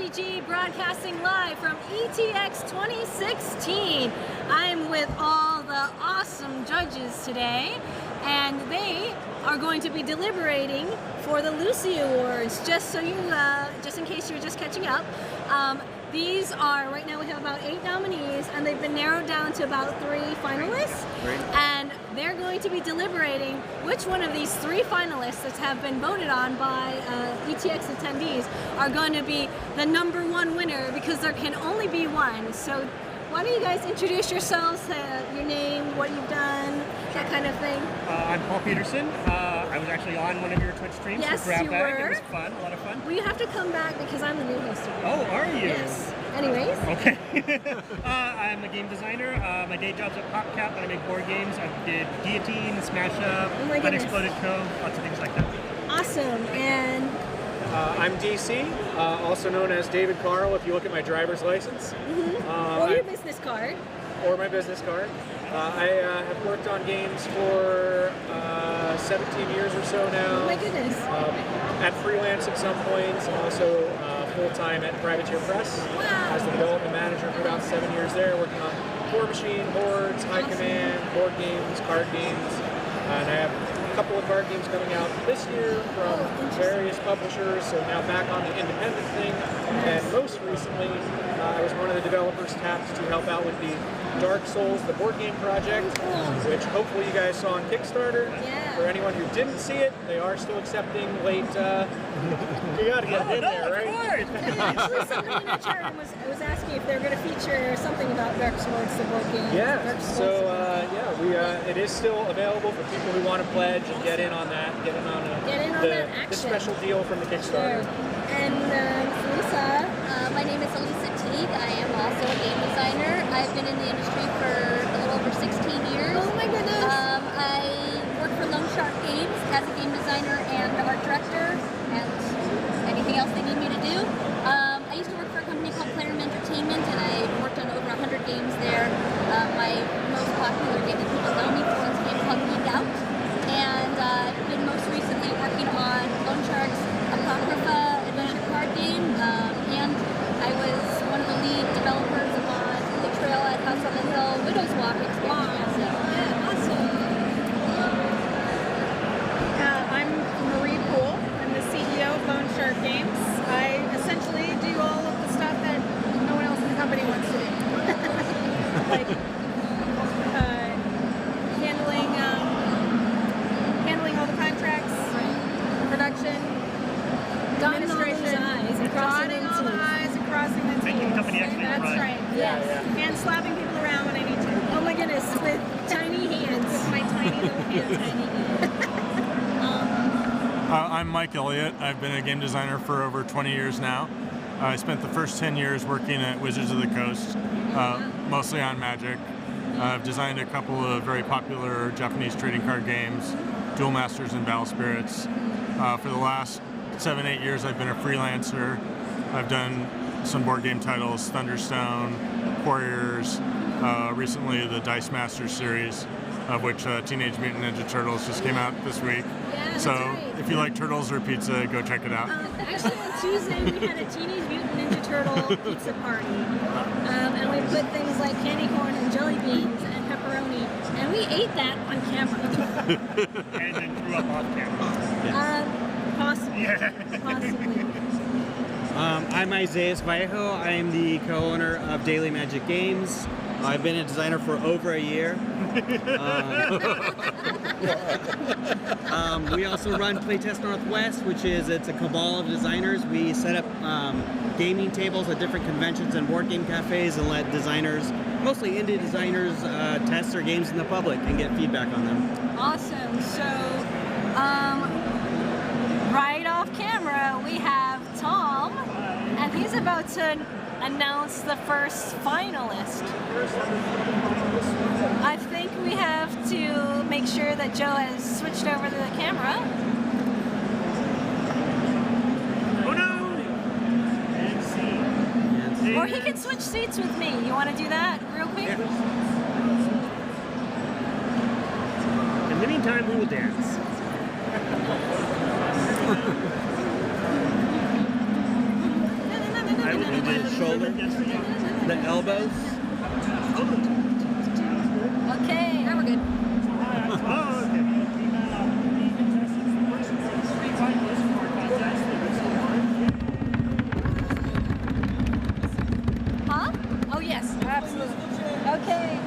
RPG broadcasting live from ETX 2016. I'm with all the awesome judges today, and they are going to be deliberating for the LUCI Awards. Just so you, just in case you're just catching up, these are, right now we have about 8 nominees, and they've been narrowed down to about 3 finalists. Great. And they're going to be deliberating which one of these 3 finalists that have been voted on by ETX attendees are going to be the #1 winner, because there can only be one. So why don't you guys introduce yourselves, your name, what you've done, that kind of thing. I'm Paul Peterson. I was actually on one of your Twitch streams. Yes, for Grab you Bag. were. It was fun, a lot of fun. Well, you have to come back because I'm the new host of it. Oh, are you? Yes. Anyways. Okay. I'm a game designer. My day job's at PopCap, and I make board games. I did Guillotine, Smash Up, Oh my goodness. Unexploded Cove, lots of things like that. Awesome. And I'm DC, also known as David Carl if you look at my driver's license. or your business card. Or my business card. I have worked on games for 17 years or so now. Oh my goodness. At freelance at some points, and also full-time at Privateer Press. Wow. As the development manager for about 7 years there, working on War Machine, Boards, High Command, board games, card games. And I have a couple of card games coming out this year from various publishers, so now back on the independent thing. And most recently, I was one of the developers tapped to help out with the Dark Souls, the board game project, which hopefully you guys saw on Kickstarter. Yeah. For anyone who didn't see it, they are still accepting late. You gotta get it in there, right? Of course. Actually, somebody in the chat room was asking if they're going to feature something about Dark Souls, the board game. Yeah. Dark Souls. So it is still available for people who want to pledge and get in on that. Get in on that action. the special deal from the Kickstarter. Sure. And Lisa. My name is Elisa Teague. I am also a game designer. I've been in the industry for a little over 16 years. Oh my goodness. I work for Lone Shark Games as a game designer and art director, and anything else they need me to do. I used to work for a company called Playroom Entertainment, and I worked on over 100 games there. My most popular game that people know me for is a game called Geek Out, and I've been most recently working on Lone Shark's Apocrypha adventure card game, and I was one of the lead developers on the Trail at House on the Hill Widow's Walk expansion. So, Yeah, awesome. I'm Marie Poole. I'm the CEO of Lone Shark Games. I essentially do all of the stuff that no one else in the company wants to do. Like handling all the contracts, production, Dotting all those administration, I's and crossing dotting them all the T's. I's and crossing the T's. Making the company actually That's run. right. Yes. And slapping people around when I need to. Oh my goodness, with tiny hands. With my tiny little hands. I'm Mike Elliott. I've been a game designer for over 20 years now. I spent the first 10 years working at Wizards of the Coast, mostly on Magic. I've designed a couple of very popular Japanese trading card games, Duel Masters and Battle Spirits. For the last 7-8 years, I've been a freelancer. I've done some board game titles, Thunderstone, Warriors, recently the Dice Masters series, of which Teenage Mutant Ninja Turtles just came out this week. Yeah, that's So right. if you like turtles or pizza, go check it out. Actually, on Tuesday we had a Teenage Mutant Ninja Turtle pizza party, and we put things like candy corn and jelly beans and pepperoni, and we ate that on camera. And then threw up off camera. Possibly. Yeah. Possibly. I'm Isaias Vallejo. I am the co-owner of Daily Magic Games. I've been a designer for over a year. We also run Playtest Northwest, it's a cabal of designers. We set up gaming tables at different conventions and board game cafes and let designers, mostly indie designers, test their games in the public and get feedback on them. Awesome. So, right off camera, we have Tom, and he's about to announce the first finalist. I think we have to make sure that Joe has switched over to the camera. Oh no! And see. Or he can switch seats with me. You want to do that real quick? In the meantime, we will dance. No, Bonobos. Okay, now we're good. Oh, okay. Huh? Oh yes, absolutely. Okay.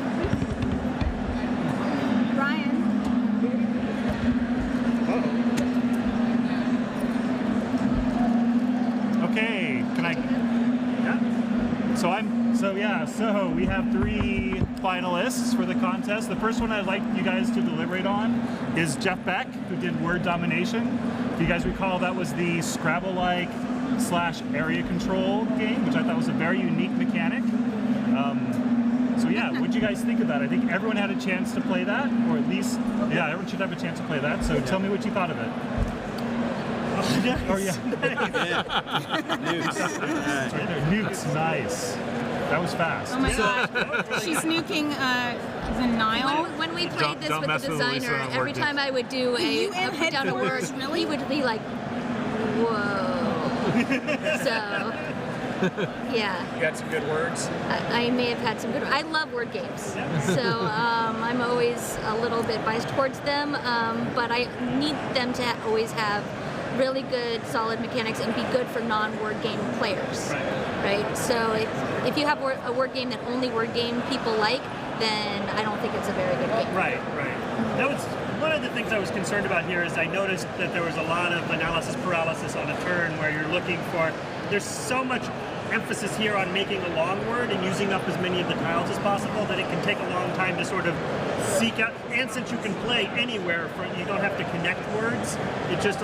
Brian. Okay, can I? Yeah. So we have 3 finalists for the contest. The first one I'd like you guys to deliberate on is Jeff Beck, who did Word Domination. If you guys recall, that was the Scrabble-like / area control game, which I thought was a very unique mechanic. So yeah, what'd you guys think of that? I think everyone had a chance to play that, or at least, yeah, everyone should have a chance to play that. So tell me what you thought of it. Nice. Oh yeah. Nukes. Right there. Nukes, nice. That was fast. Oh my god. She's nuking the Nile. When we played this don't with mess the with Lisa designer, on every word time I would do You a and put down a word, headquarters, really? he would be like, whoa. So, yeah. You got some good words. I may have had some good. I love word games, so I'm always a little bit biased towards them. But I need them to always have really good, solid mechanics and be good for non-word game players. Right. So if you have a word game that only word game people like, then I don't think it's a very good game. Right. That was one of the things I was concerned about here. Is I noticed that there was a lot of analysis paralysis on a turn where you're looking for. There's so much emphasis here on making a long word and using up as many of the tiles as possible that it can take a long time to sort of seek out. And since you can play anywhere, you don't have to connect words. It's just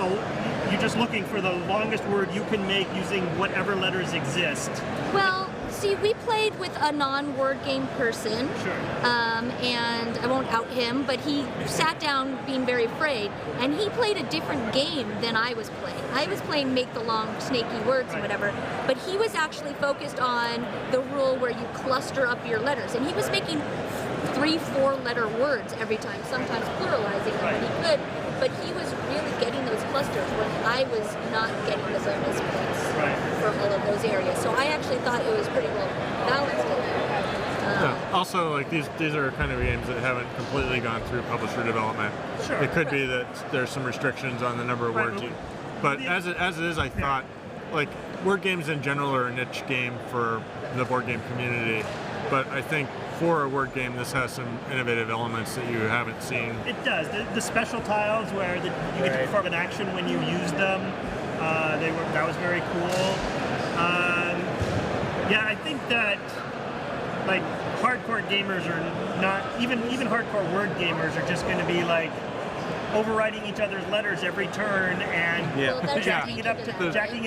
you're just looking for the longest word you can make using whatever letters exist. Well, see, we played with a non-word game person, Sure. and I won't out him, but he sat down being very afraid, and he played a different game than I was playing. I was playing make the long snaky words and whatever, but he was actually focused on the rule where you cluster up your letters, and he was making 3-4 letter words every time, sometimes pluralizing them when he could, but he was really getting those clusters when I was not getting the bonus points for all of those areas. So I actually thought it was pretty well balanced in there. Yeah. Also, like these are kind of games that haven't completely gone through publisher development. Sure. It could be that there's some restrictions on the number of words you. But as it is, I thought, like, word games in general are a niche game for the board game community. But I think for a word game, this has some innovative elements that you haven't seen. It does. The special tiles where you get to perform an action when you use them, that was very cool. Yeah, I think that like hardcore gamers are not even hardcore word gamers are just going to be like overriding each other's letters every turn and Yeah. Well, that's jacking it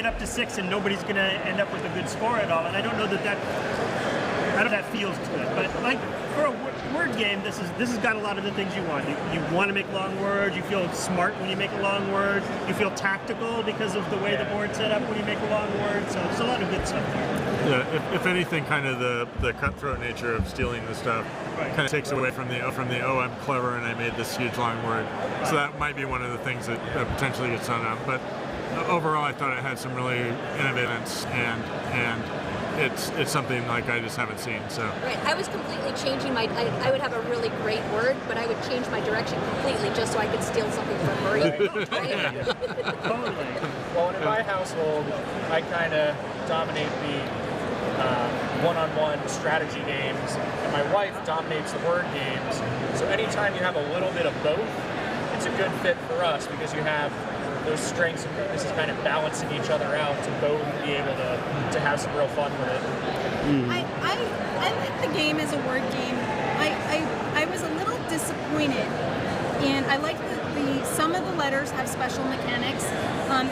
up to 6, and nobody's going to end up with a good score at all. And I don't know that feels good. But like for a word game, this has got a lot of the things you want. You want to make long words. You feel smart when you make a long word. You feel tactical because of the way the board's set up when you make a long word. So there's a lot of good stuff there. Yeah, if anything, kind of the cutthroat nature of stealing the stuff kind of takes away from the oh, I'm clever and I made this huge long word. So that might be one of the things that potentially gets done up. But overall, I thought it had some really innovations and it's something like I just haven't seen. So Right, I was completely changing I would have a really great word, but I would change my direction completely just so I could steal something from Marie. Totally. Well, in my household, I kind of dominate the one-on-one strategy games, and my wife dominates the word games. So anytime you have a little bit of both, it's a good fit for us because you have those strengths and weaknesses kind of balancing each other out to both be able to have some real fun with it. I like the game as a word game. I was a little disappointed, and I like some of the letters have special mechanics.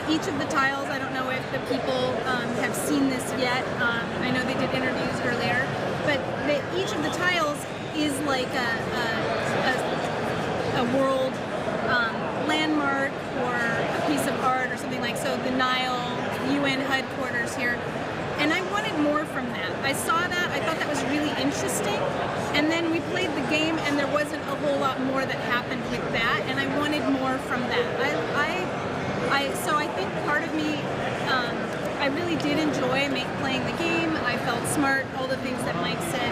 Each of the tiles, I don't know if the people have seen this yet. I know they did interviews earlier, but each of the tiles is like a world landmark or a piece of art or something like. So the Nile, UN headquarters here. And I wanted more from that. I saw that, I thought that was really interesting, and then we played the game and there wasn't a whole lot more that happened with that, and I wanted more from that. So I think part of me, I I really did enjoy playing the game. I felt smart, all the things that Mike said.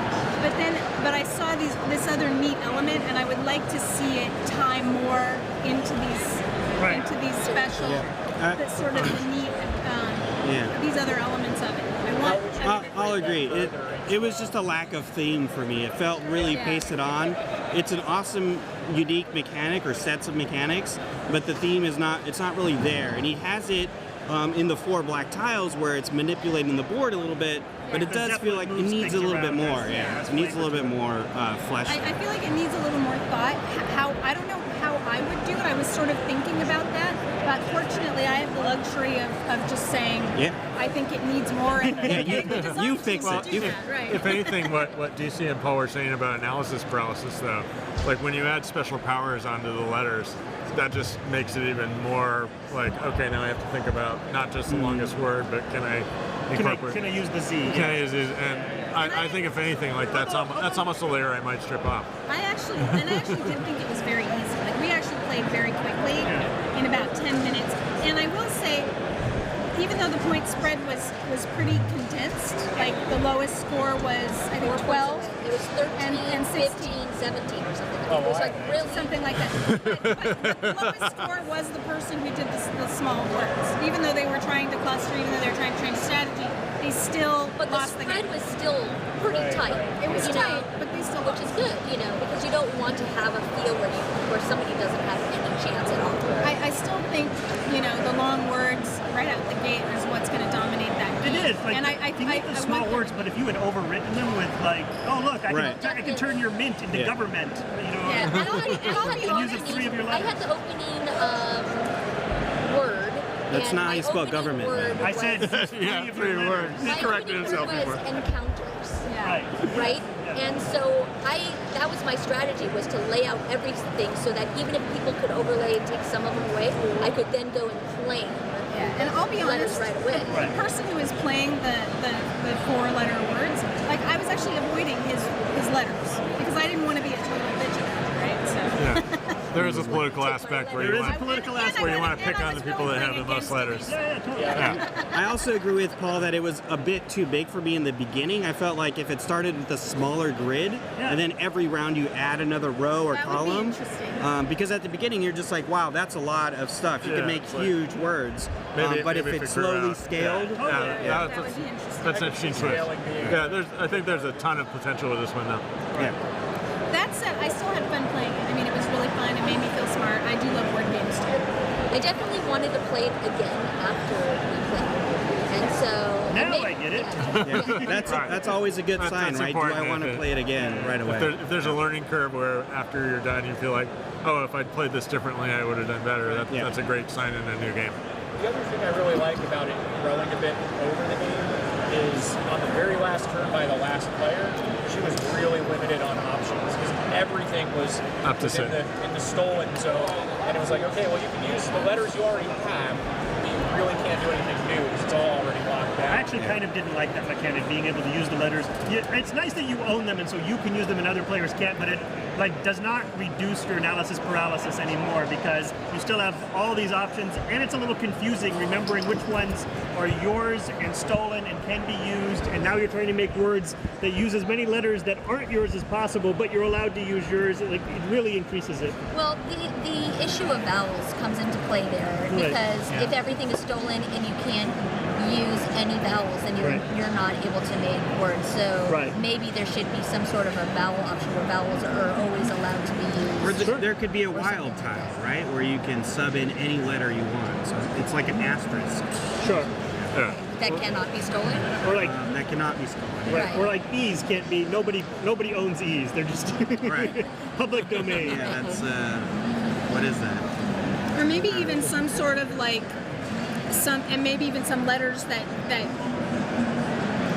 But I saw this other neat element, and I would like to see it tie more into these special, that sort of the neat, these other elements of it. I'll agree. It was just a lack of theme for me. It felt really pasted on. It's an awesome, unique mechanic or sets of mechanics, but the theme is not. It's not really there. And he has it in the 4 black tiles where it's manipulating the board a little bit, but it does feel like it needs a little bit more. It needs a little bit more flesh. I feel like it needs a little more thought. I don't know how I would do it. I was sort of thinking about that, but fortunately I have the luxury of just saying, I think it needs more. And you fix it. If anything, what DC and Paul were saying about analysis paralysis, though, like when you add special powers onto the letters, that just makes it even more like, okay, now I have to think about not just the longest word, but can I incorporate? Can I use the Z? Can I use it? And I think if anything, like that's almost a layer I might strip off. I actually did think it was very easy. Like we actually played very quickly in about 10 minutes. And I will say, even though the point spread was pretty condensed, like the lowest score was I think 12. It was 13, and 15, 17 or something. It was like really something like that. But the lowest score was the person who did the small words. Even though they were trying to cluster, even though they were trying to change strategy, they still lost the game. But the spread was still pretty tight. It was tight, but they still which is good, because you don't want to have a feel where somebody doesn't have any chance at all. I still think, the long words right out the gate is what's going to dominate that game. It is. Like, and you make the small words, but if you had overwritten them with like, oh look, I can turn your mint into government, Yeah, and use 3 of your letters. I had the opening word. That's and not how you spell opening government. word I said was- 3 of your words. My corrected opening himself word was before. encounters. Right. And so that was my strategy, was to lay out everything so that even if people could overlay and take some of them away, I could then go and claim and I'll be honest, right away. The person who was playing the 4-letter words, like I was actually avoiding his letters because I didn't want to be a total vigilant, right? So. There is a political aspect where you want to pick on the people that have the most letters. I also agree with Paul that it was a bit too big for me in the beginning. I felt like if it started with a smaller grid, and then every round you add another row or column, because at the beginning you're just like, wow, that's a lot of stuff. You can make huge words, but if it's slowly scaled, that would be interesting. That's an interesting twist. I think there's a ton of potential with this one now. That said, I still had fun playing it. I mean, it was really fun. It made me feel smart. I do love board games too. I definitely wanted to play it again after we played. And so... Now I get it. that's always a good sign, right? Do I want to play it again right away? If there's a learning curve where after you're done you feel like, oh, if I'd played this differently I would have done better, that's a great sign in a new game. The other thing I really like about it growing a bit over the game is on the very last turn by the last player, she was really limited on options because everything was up to in the stolen zone. And it was like, okay, well, you can use the letters you already have, but you really can't do anything new because it's all already locked down. I actually kind of didn't like that mechanic, being able to use the letters. It's nice that you own them and so you can use them and other players can't, but it does not reduce your analysis paralysis anymore because you still have all these options and it's a little confusing remembering which ones are yours and stolen and can be used, and now you're trying to make words that use as many letters that aren't yours as possible, but you're allowed to use yours. It really increases it. Well, the issue of vowels comes into play there because if everything is stolen and you can't use any vowels, then you're not able to make words. So maybe there should be some sort of a vowel option where vowels are always allowed to be used. There could be a wild tile, right, where you can sub in any letter you want. So it's like an asterisk. Sure. That cannot be stolen? Or that cannot be stolen. Or like E's can't be, nobody owns E's. They're just public domain. Yeah, that's, what is that? Or maybe even some sort of maybe even some letters that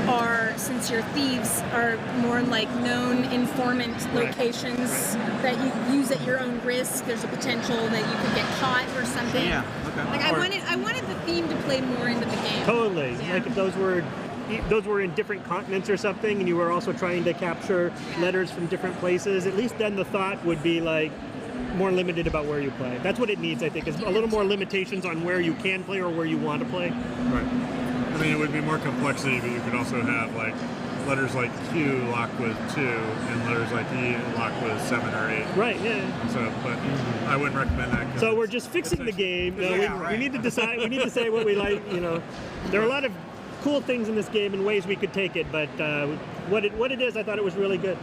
are, since you're thieves, are more like known informant locations that you use at your own risk. There's a potential that you could get caught or something. Yeah, okay. Like I wanted the theme to play more into the game. Totally. Like if those were in different continents or something, and you were also trying to capture letters from different places, at least then the thought would be like more limited about where you play. That's what it needs, I think, is a little more limitations on where you can play or where you want to play. Right. I mean, it would be more complexity, but you could also have like letters like Q lock with 2 and letters like E lock with 7 or 8. Right, yeah. So, but I wouldn't recommend that. 'Cause So we're just fixing the game. You know, we need to decide. We need to say what we like. You know, there are a lot of cool things in this game and ways we could take it, but what it is, I thought it was really good.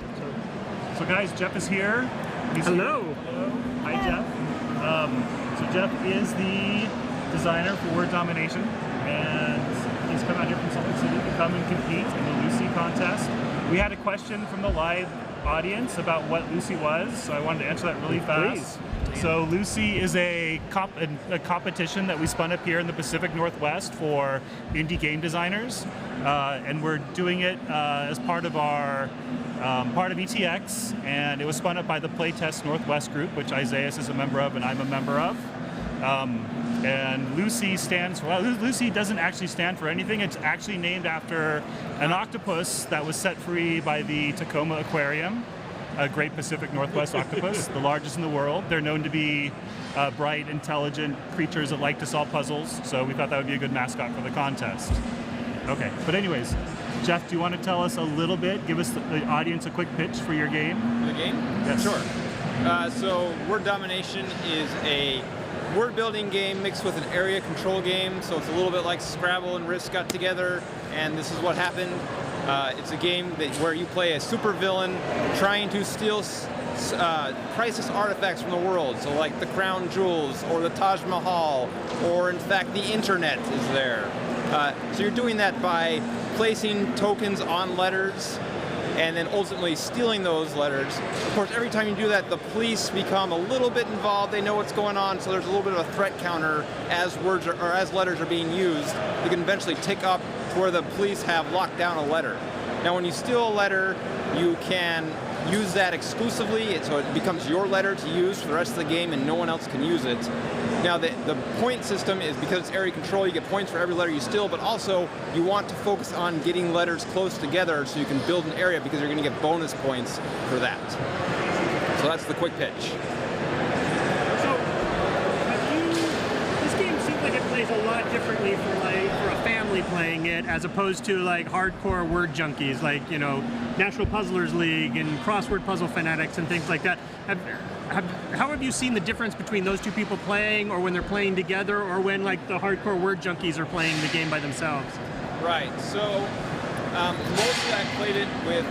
So guys, Jeff is here. Hello. Hello. Hi, Jeff. So Jeff is the designer for Word Domination, and he's come out here from Salt Lake City to come and compete in the LUCI contest. We had a question from the live audience about what LUCI was, so I wanted to answer that really fast. So LUCI is a competition that we spun up here in the Pacific Northwest for indie game designers, and we're doing it as part of our part of ETX, and it was spun up by the Playtest Northwest group, which Isaias is a member of and I'm a member of. And LUCI stands for, well, LUCI doesn't actually stand for anything. It's actually named after an octopus that was set free by the Tacoma Aquarium, a Great Pacific Northwest octopus, the largest in the world. They're known to be bright, intelligent creatures that like to solve puzzles, so we thought that would be a good mascot for the contest. Okay, but anyways, Jeff, do you want to tell us a little bit, give us the audience a quick pitch for your game? For the game? Yes. Sure. So Word Domination is a word building game mixed with an area control game, so it's a little bit like Scrabble and Risk got together, and this is what happened. It's a game where you play a supervillain trying to steal priceless artifacts from the world, so like the crown jewels or the Taj Mahal, or in fact the internet is there. So you're doing that by placing tokens on letters and then ultimately stealing those letters. Of course, every time you do that, the police become a little bit involved. They know what's going on, so there's a little bit of a threat counter as words or as letters are being used. They can eventually tick up to where the police have locked down a letter. Now, when you steal a letter, you can use that exclusively, so it becomes your letter to use for the rest of the game, and no one else can use it. Now, the point system is, because it's area control, you get points for every letter you steal, but also you want to focus on getting letters close together so you can build an area, because you're going to get bonus points for that. So that's the quick pitch. So, this game seems like it plays a lot differently for a family playing it, as opposed to like hardcore word junkies, like, you know, National Puzzlers League and Crossword Puzzle Fanatics and things like that. How have you seen the difference between those two people playing, or when they're playing together, or when like the hardcore word junkies are playing the game by themselves? Right. So mostly I played it with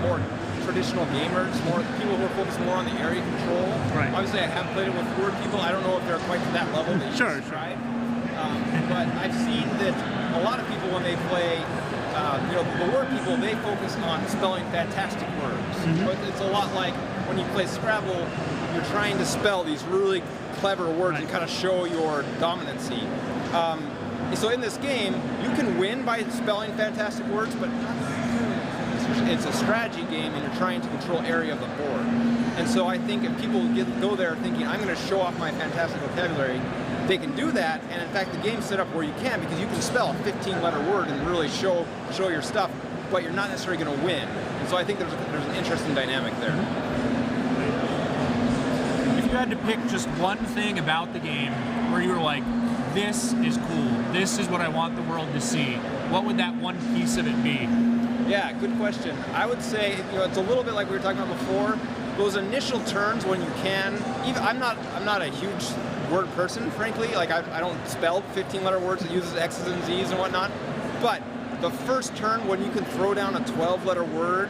more traditional gamers, more people who are focused more on the area control. Right. Obviously, I have played it with word people. I don't know if they're quite to that level that you described. But I've seen that a lot of people, when they play, you know, the word people, they focus on spelling fantastic words. But it's a lot like when you play Scrabble, you're trying to spell these really clever words and kind of show your dominancy. So in this game, you can win by spelling fantastic words, but it's a strategy game, and you're trying to control area of the board. And so I think if people go there thinking, I'm going to show off my fantastic vocabulary, they can do that, and in fact the game's set up where you can, because you can spell a 15-letter word and really show your stuff, but you're not necessarily going to win. And so I think there's an interesting dynamic there. If you had to pick just one thing about the game where you were like, this is cool, this is what I want the world to see, what would that one piece of it be? Yeah, good question. I would say, you know, it's a little bit like we were talking about before. Those initial turns when you can, even I'm not a huge word person, frankly. Like I don't spell 15-letter words that uses X's and Z's and whatnot. But the first turn when you can throw down a 12-letter word,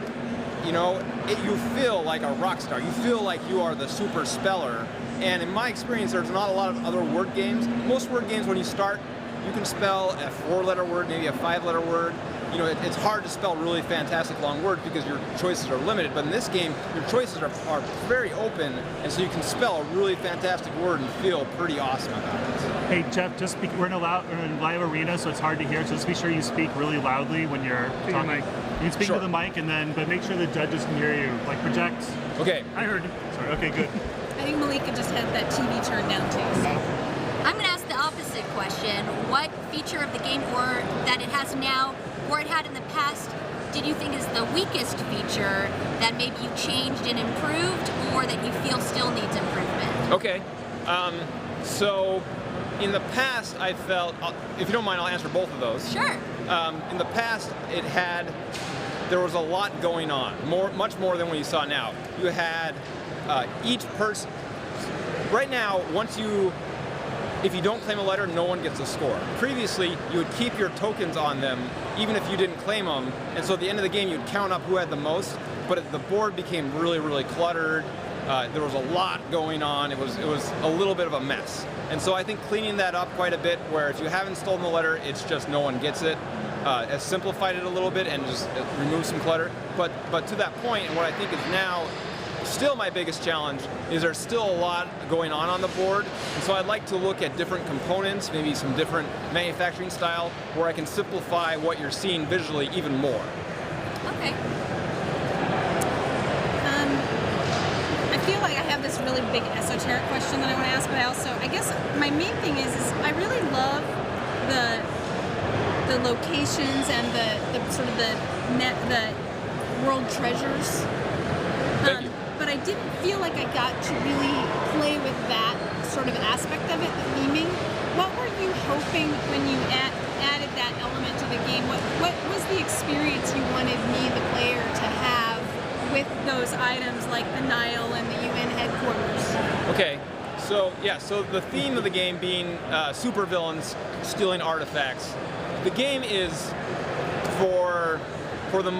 you know, you feel like a rock star. You feel like you are the super speller. And in my experience, there's not a lot of other word games. Most word games, when you start, you can spell a 4-letter word, maybe a 5-letter word. You know, it's hard to spell really fantastic long words because your choices are limited, but in this game, your choices are very open, and so you can spell a really fantastic word and feel pretty awesome about it. Hey Jeff, we're in a live arena, so it's hard to hear, so just be sure you speak really loudly when you're talking. You can speak to the mic, but make sure the judges can hear you. Like, project. Okay. I heard you. Sorry, okay, good. I think Malika just had that TV turned down too. I'm going to ask the opposite question. What feature of the game, or that it has now, or it had in the past, did you think is the weakest feature that maybe you changed and improved, or that you feel still needs improvement? Okay. So in the past, I felt, if you don't mind, I'll answer both of those. Sure. In the past, there was a lot going on, much more than what you saw now. You had each person. Right now, if you don't claim a letter, no one gets a score. Previously, you would keep your tokens on them, even if you didn't claim them, and so at the end of the game, you'd count up who had the most, but the board became really, really cluttered. There was a lot going on. It was a little bit of a mess. And so I think cleaning that up quite a bit, where if you haven't stolen the letter, it's just no one gets it, has simplified it a little bit and just removed some clutter. But to that point, and what I think is now still my biggest challenge is there's still a lot going on the board. And so I'd like to look at different components, maybe some different manufacturing style, where I can simplify what you're seeing visually even more. Okay. I feel like I have this really big esoteric question that I want to ask, but I guess my main thing is I really love the locations and the sort of the world treasures. Thank you. But I didn't feel like I got to really play with that sort of aspect of it, the theming. What were you hoping when you added that element to the game? What was the experience you wanted me, the player, to have with those items like the Nile and the UN headquarters? Okay, so the theme of the game being supervillains stealing artifacts. The game is for the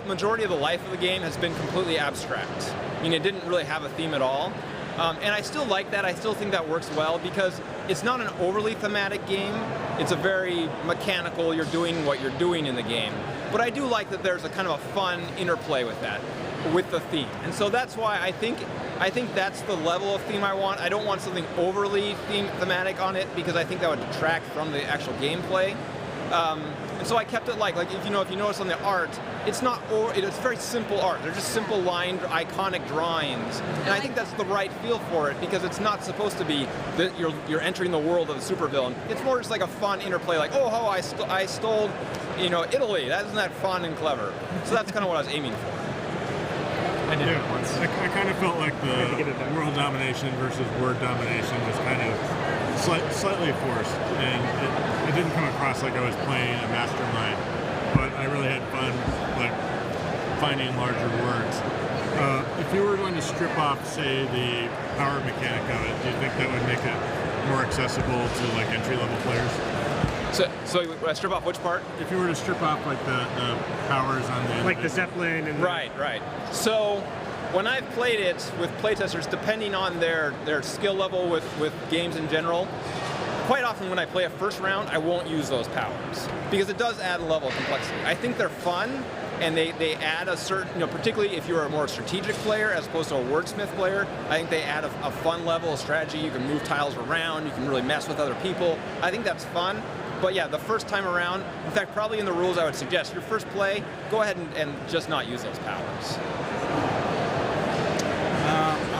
majority of the life of the game has been completely abstract. I mean, it didn't really have a theme at all. And I still like that. I still think that works well because it's not an overly thematic game. It's a very mechanical, you're doing what you're doing in the game. But I do like that there's a kind of a fun interplay with that, with the theme. And so that's why I think that's the level of theme I want. I don't want something overly thematic on it because I think that would detract from the actual gameplay. And so I kept it like if you notice on the art, it's very simple art. They're just simple lined, iconic drawings, and I think that's the right feel for it because it's not supposed to be that you're entering the world of the supervillain. It's more just like a fun interplay, like I stole, Italy. Isn't that fun and clever? So that's kind of what I was aiming for. I did it once. I kind of felt like the world domination versus word domination was kind of slightly forced, and it didn't come across like I was playing a mastermind, but I really had fun like finding larger words. If you were going to strip off, say, the power mechanic of it, do you think that would make it more accessible to like entry-level players? So strip off which part? If you were to strip off like the powers on the like the Zeppelin and right. So when I've played it with playtesters, depending on their skill level with games in general, quite often when I play a first round, I won't use those powers because it does add a level of complexity. I think they're fun and they add a certain, particularly if you're a more strategic player as opposed to a wordsmith player, I think they add a fun level of strategy. You can move tiles around, you can really mess with other people. I think that's fun. But yeah, the first time around, in fact, probably in the rules I would suggest, your first play, go ahead and just not use those powers.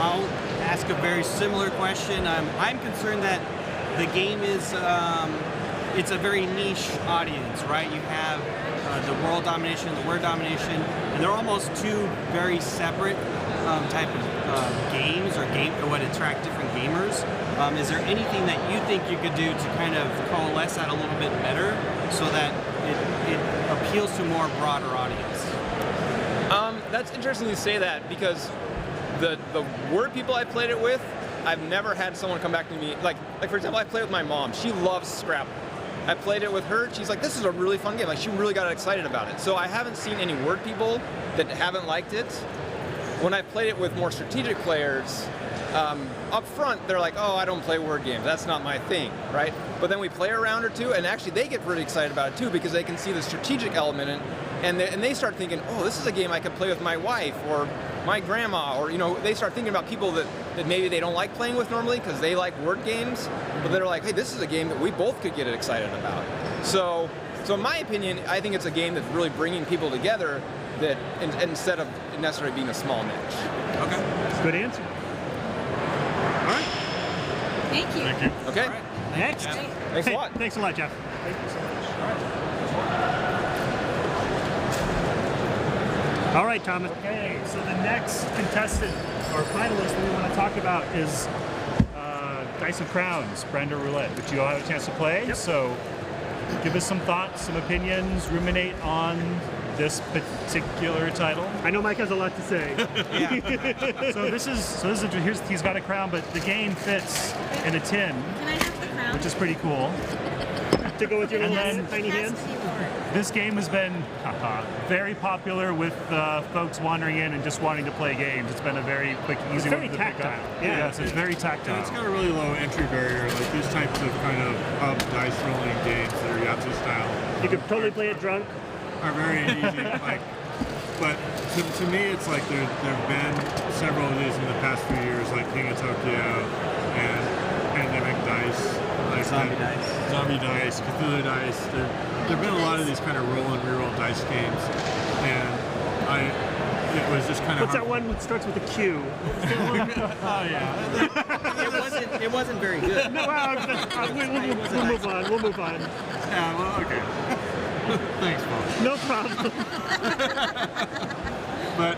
I'll ask a very similar question. I'm concerned that the game is, it's a very niche audience, right? You have the world domination, the word domination, and they're almost two very separate type of games or what attract different gamers. Is there anything that you think you could do to kind of coalesce that a little bit better so that it appeals to a more broader audience? That's interesting you say that because the word people I played it with, I've never had someone come back to me, like for example, I played with my mom. She loves Scrabble. I played it with her. She's like, this is a really fun game. Like, she really got excited about it. So I haven't seen any word people that haven't liked it. When I played it with more strategic players, up front, they're like, oh, I don't play word games. That's not my thing, right? But then we play a round or two, and actually they get really excited about it too because they can see the strategic element in it, and they start thinking, oh, this is a game I could play with my wife or my grandma, or they start thinking about people that maybe they don't like playing with normally because they like word games, but they're like, hey, this is a game that we both could get excited about. So in my opinion, I think it's a game that's really bringing people together that instead of necessarily being a small niche. Okay. Good answer. All right. Thank you. Thank you. Okay. All right. Next. Thanks a lot. Thanks a lot, Jeff. Thank you so much. All right, Thomas. Okay, so the next contestant or finalist that we want to talk about is Dice of Crowns, Brenda Roulette, which you all have a chance to play. Yep. So give us some thoughts, some opinions, ruminate on this particular title. I know Mike has a lot to say. He's got a crown, but the game fits in a tin, Can I have the crown? which is pretty cool. To go with your And little then- tiny hands. This game has been very popular with folks wandering in and just wanting to play games. It's been a very quick, easy very one to pick up. tactile. Yeah. Yes, it's very tactile. And it's got a really low entry barrier. Like these types of kind of hub dice rolling games that are Yahtzee style You could totally play it drunk. are very easy. But to me, it's like there've been several of these in the past few years, like King of Tokyo and Pandemic Dice, like Zombie Dice. Zombie Dice, Cthulhu Dice. There've been a lot of these kind of roll and reroll dice games, and it was just kind of. What's that one that starts with a Q? Oh yeah. It wasn't very good. No, we'll move on. We'll move on. Yeah. Well, okay. Thanks, Paul. No problem. But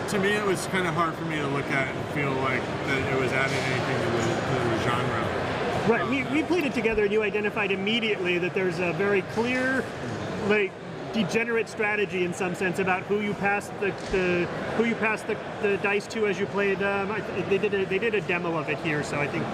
to me, it was kind of hard for me to look at and feel like that it was adding anything to the genre. Right, we played it together, and you identified immediately that there's a very clear, like, degenerate strategy in some sense about who you pass the dice to as you played. They did a demo of it here, so I think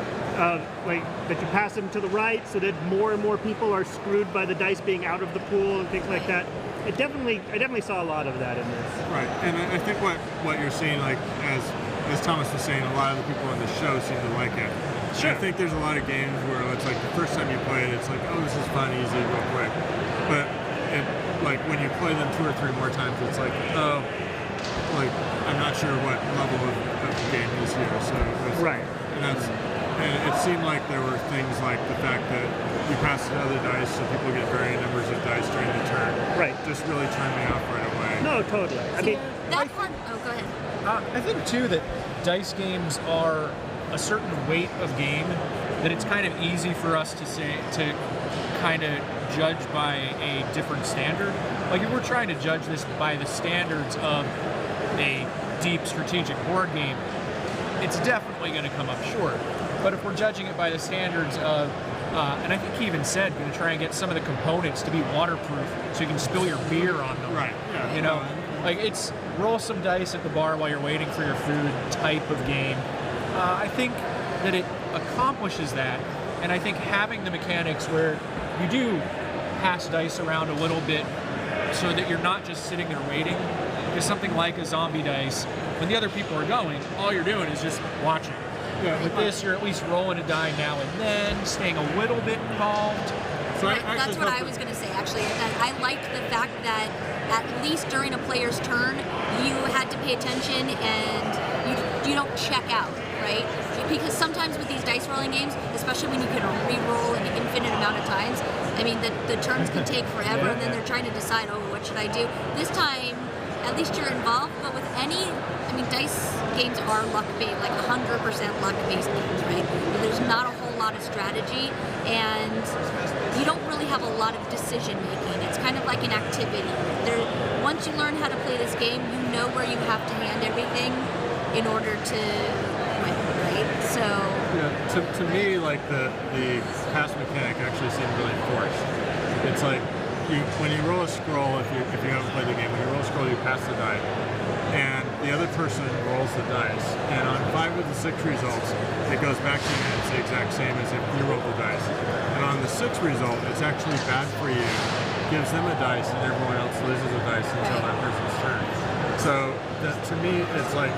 like that you pass them to the right, so that more and more people are screwed by the dice being out of the pool and things like that. I definitely saw a lot of that in this. Right, and I think what you're seeing, like as Thomas was saying, a lot of the people on the show seem to like it. Sure. I think there's a lot of games where it's like the first time you play it, it's like, oh, this is fun, easy, real quick. But like when you play them 2 or 3 more times, it's like, oh, like I'm not sure what level of game is here. So it was, Right. And it seemed like there were things like the fact that you pass another dice, so people get varying numbers of dice during the turn. Right. Just really turned me off right away. No, totally. I mean, That part. Oh, go ahead. I think too that dice games are a certain weight of game that it's kind of easy for us to kind of judge by a different standard. Like if we're trying to judge this by the standards of a deep strategic board game, it's definitely going to come up short. But if we're judging it by the standards of, and I think he even said, going to try and get some of the components to be waterproof so you can spill your beer on them. Right. Yeah. You know, like it's roll some dice at the bar while you're waiting for your food type of game. I think that it accomplishes that, and I think having the mechanics where you do pass dice around a little bit so that you're not just sitting there waiting, because something like a zombie dice, when the other people are going, all you're doing is just watching. Yeah. With this, you're at least rolling a die now and then, staying a little bit involved. So I Right, that's actually what thought I was going to say, actually. That I liked the fact that at least during a player's turn, you had to pay attention and you don't check out, right? Because sometimes with these dice rolling games, especially when you can re-roll an infinite amount of times, I mean, the turns can take forever, and then they're trying to decide, oh, what should I do? This time, at least you're involved, but with any, I mean, dice games are luck-based, like 100% luck-based games, right? There's not a whole lot of strategy, and you don't really have a lot of decision-making. It's kind of like an activity. Once you learn how to play this game, you know where you have to hand everything in order to win, right? So Yeah, to me, like the pass mechanic actually seemed really forced. It's like when you roll a scroll, if you haven't played the game, when you roll a scroll, you pass the die, and the other person rolls the dice. And on 5 of the 6 results, it goes back to you, and it's the exact same as if you rolled the dice. And on the 6th result, it's actually bad for you. Gives them a dice, and everyone else loses a dice until that person's turn. So to me, it's like,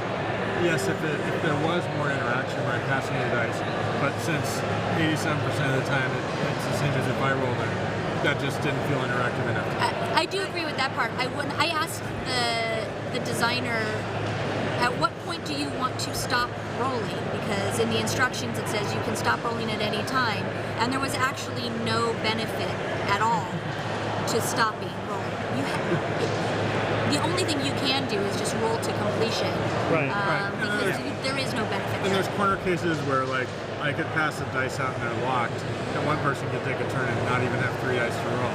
yes, if there was more interaction by passing the dice, but since 87% of the time it's the same as if I rolled it, that just didn't feel interactive enough. I do agree with that part. I asked the designer, at what point do you want to stop rolling? Because in the instructions it says you can stop rolling at any time, and there was actually no benefit at all to stopping rolling. The only thing you can do is just roll to completion. Right. Because there is no benefit. And there's corner cases where like I could pass the dice out and they're locked, and one person could take a turn and not even have 3 dice to roll.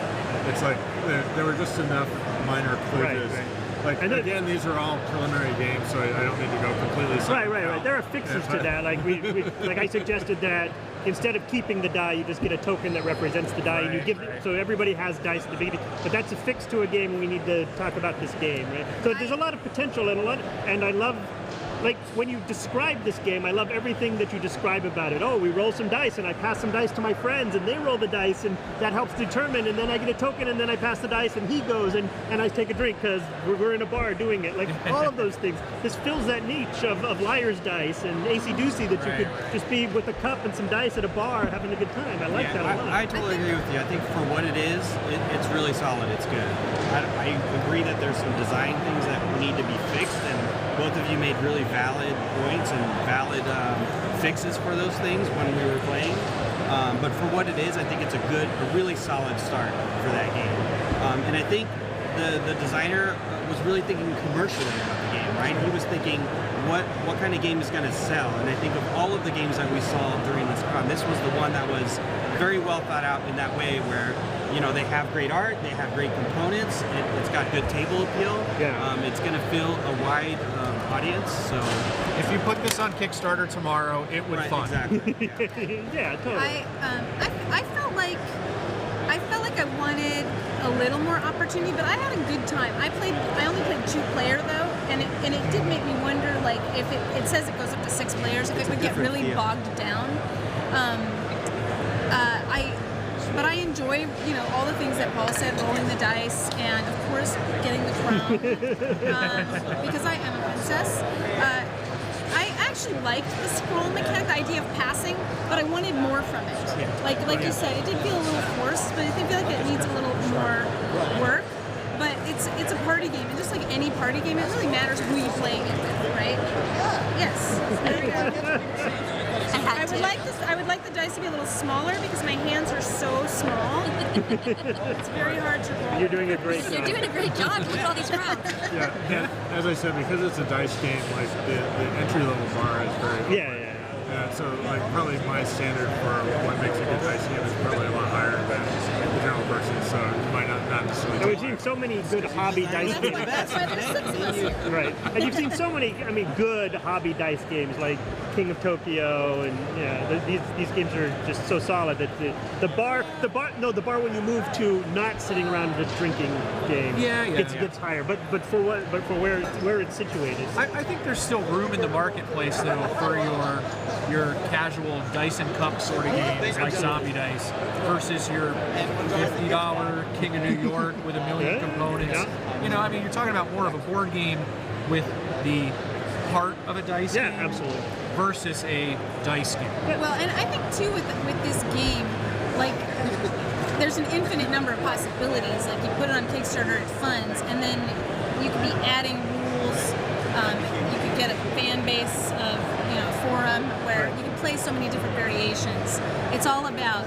It's like there were just enough minor kludges Like, And then- again, these are all preliminary games, so I don't need to go completely silent. Right. There are fixes to that. Like like I suggested that instead of keeping the die, you just get a token that represents the die, and you give it, so everybody has dice at the beginning. But that's a fix to a game. We need to talk about this game, right? So there's a lot of potential and I love. Like, when you describe this game, I love everything that you describe about it. Oh, we roll some dice, and I pass some dice to my friends, and they roll the dice, and that helps determine, and then I get a token, and then I pass the dice, and he goes, and I take a drink, because we're in a bar doing it. Like, all of those things. This fills that niche of liar's dice and acey-doocy that you could just be with a cup and some dice at a bar having a good time. I like that a lot. I totally agree with you. I think for what it is, it's really solid. It's good. I agree that there's some design things that need to be fixed, and both of you made really valid points and valid fixes for those things when we were playing. But for what it is, I think it's a really solid start for that game. And I think the designer was really thinking commercially about the game, right? He was thinking, what kind of game is going to sell? And I think of all of the games that we saw during this con, this was the one that was very well thought out in that way, where they have great art, they have great components, it's got good table appeal. Yeah. It's going to fill a wide audience. So If you put this on Kickstarter tomorrow, it would fund. Exactly. Yeah, totally. I felt like I wanted a little more opportunity, but I had a good time. I only played 2-player though, and it did make me wonder, like, if it says it goes up to 6 players, if it would get really bogged down. But I enjoy, all the things that Paul said, rolling the dice, and of course getting the crown, because I am a princess. I actually liked the scroll mechanic, the idea of passing, but I wanted more from it. Like you said, it did feel a little forced, but I feel like it needs a little more work. But it's a party game, and just like any party game, it really matters who you're playing it with, right? Yes. There we go. I would like the dice to be a little smaller because my hands are so small. It's very hard to roll. You're doing a great job. You're doing a great job. Look at all these crowds. Yeah, and as I said, because it's a dice game, like the entry level bar is very low. Yeah. So like probably my standard for what makes a good dice game is probably a lot higher than the general person. So you might not necessarily. And we've seen so many good hobby dice games. That's why there's 6 of us here. Right, and you've seen so many, good hobby dice games like King of Tokyo, and these games are just so solid that the bar when you move to not sitting around just drinking game gets higher. But for where it's situated. I think there's still room in the marketplace though for your casual dice and cup sort of games like Zombie Dice versus your $50 King of New York with a million components. Yeah. You're talking about more of a board game with the heart of a dice game. Yeah, absolutely. Versus a dice game. Well, and I think too with this game, like, there's an infinite number of possibilities. Like, you put it on Kickstarter, it funds, and then you could be adding rules. You could get a fan base of, forum where you can play so many different variations. It's all about,